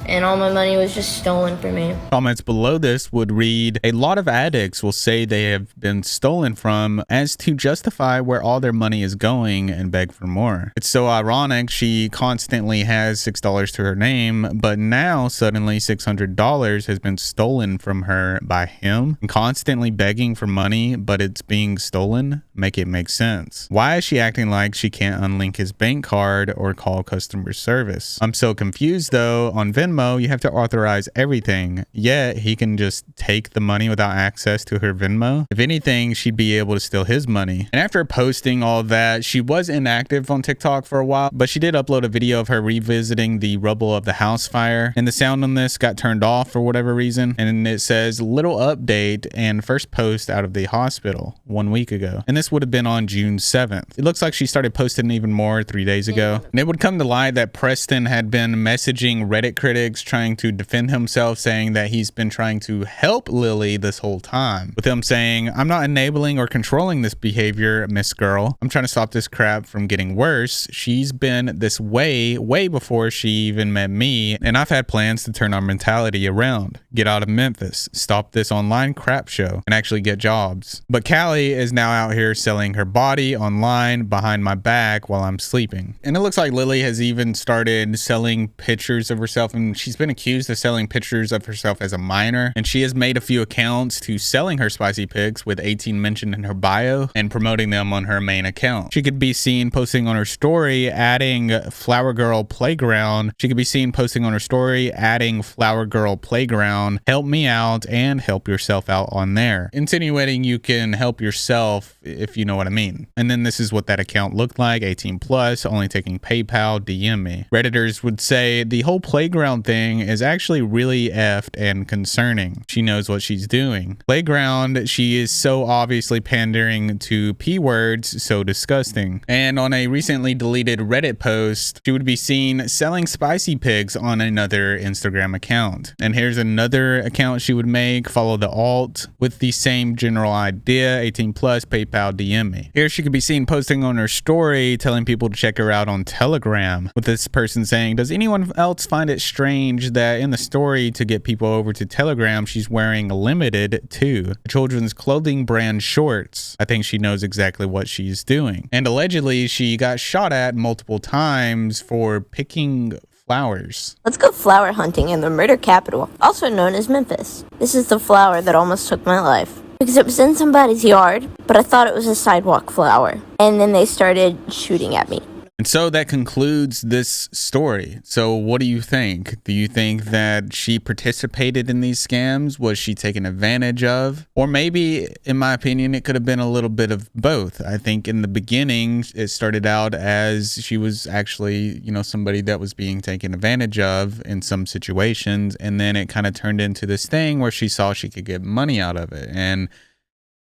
And all my money was just stolen from me. Comments below this would read, a lot of addicts will say they have been stolen from as to justify where all their money is going and beg for more. It's so ironic. She constantly has $6 to her name, but now suddenly $600 has been stolen from her by him, and constantly begging for money, but it's being stolen. Make it make sense. Why is she acting like she can't unlink his bank card or call customer service? I'm so confused though. On Venmo, you have to authorize everything, yet he can just take the money without access to her Venmo. If anything, she'd be able to steal his money. And after posting all that, she was inactive on TikTok for a while, but she did upload a video of her revisiting the rubble of the house fire, and the sound on this got turned off for whatever reason, and it says little update and first post out of the hospital 1 week ago, and this would have been on June 7th. It looks like she started posting even more 3 days ago, and it would come to light that Preston had been messaging Reddit critics pics, trying to defend himself, saying that he's been trying to help Lily this whole time, with him saying, "I'm not enabling or controlling this behavior, Miss Girl. I'm trying to stop this crap from getting worse. She's been this way before she even met me, and I've had plans to turn our mentality around, get out of Memphis, stop this online crap show, and actually get jobs. But Khalie is now out here selling her body online behind my back while I'm sleeping." And it looks like Lily has even started selling pictures of herself, and she's been accused of selling pictures of herself as a minor, and she has made a few accounts to selling her spicy pics with 18 mentioned in her bio and promoting them on her main account. She could be seen posting on her story adding Flower Girl Playground. She could be seen posting on her story adding Flower Girl Playground, help me out and help yourself out on there, insinuating you can help yourself, if you know what I mean. And then this is what that account looked like: 18 plus, only taking PayPal, DM me. Redditors would say the whole playground thing is actually really effed and concerning. She knows what she's doing. Playground, she is so obviously pandering to P words, so disgusting. And on a recently deleted Reddit post, she would be seen selling spicy pigs on another Instagram account. And here's another account she would make, follow the alt with the same general idea: 18 plus, PayPal, DM me. Here she could be seen posting on her story telling people to check her out on Telegram, with this person saying, "Does anyone else find it strange that in the story to get people over to Telegram she's wearing Limited too, a children's clothing brand shorts? I think she knows exactly what she's doing." And allegedly she got shot at multiple times for picking flowers. Let's go flower hunting in the murder capital, also known as Memphis. This is the flower that almost took my life, because it was in somebody's yard, but I thought it was a sidewalk flower. And then they started shooting at me. And so that concludes this story. So what do you think? Do you think that she participated in these scams? Was she taken advantage of? Or maybe, in my opinion, it could have been a little bit of both. I think in the beginning, it started out as she was actually, you know, somebody that was being taken advantage of in some situations. And then it kind of turned into this thing where she saw she could get money out of it and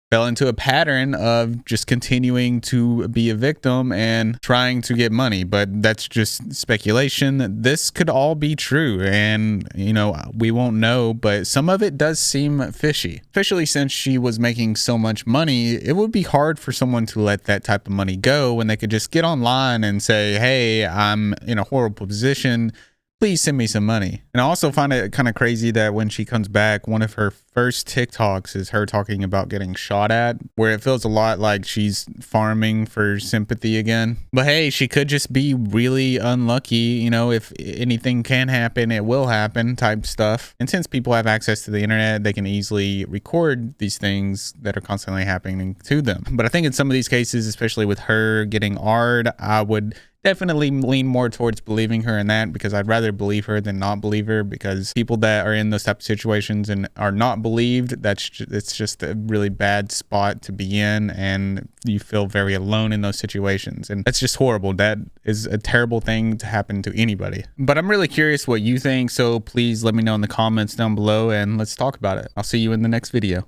fell into a pattern of just continuing to be a victim and trying to get money. But that's just speculation. This could all be true, and you know, we won't know, but some of it does seem fishy, especially since she was making so much money. It would be hard for someone to let that type of money go when they could just get online and say, "Hey, I'm in a horrible position, please send me some money." And I also find it kind of crazy that when she comes back, one of her first TikToks is her talking about getting shot at, where it feels a lot like she's farming for sympathy again. But hey, she could just be really unlucky. You know, if anything can happen, it will happen type stuff. And since people have access to the internet, they can easily record these things that are constantly happening to them. But I think in some of these cases, especially with her getting AR'd, I would definitely lean more towards believing her in that, because I'd rather believe her than not believe her, because people that are in those type of situations and are not believed, it's just a really bad spot to be in, and you feel very alone in those situations, and that's just horrible. That is a terrible thing to happen to anybody. But I'm really curious what you think, so please let me know in the comments down below and let's talk about it. I'll see you in the next video.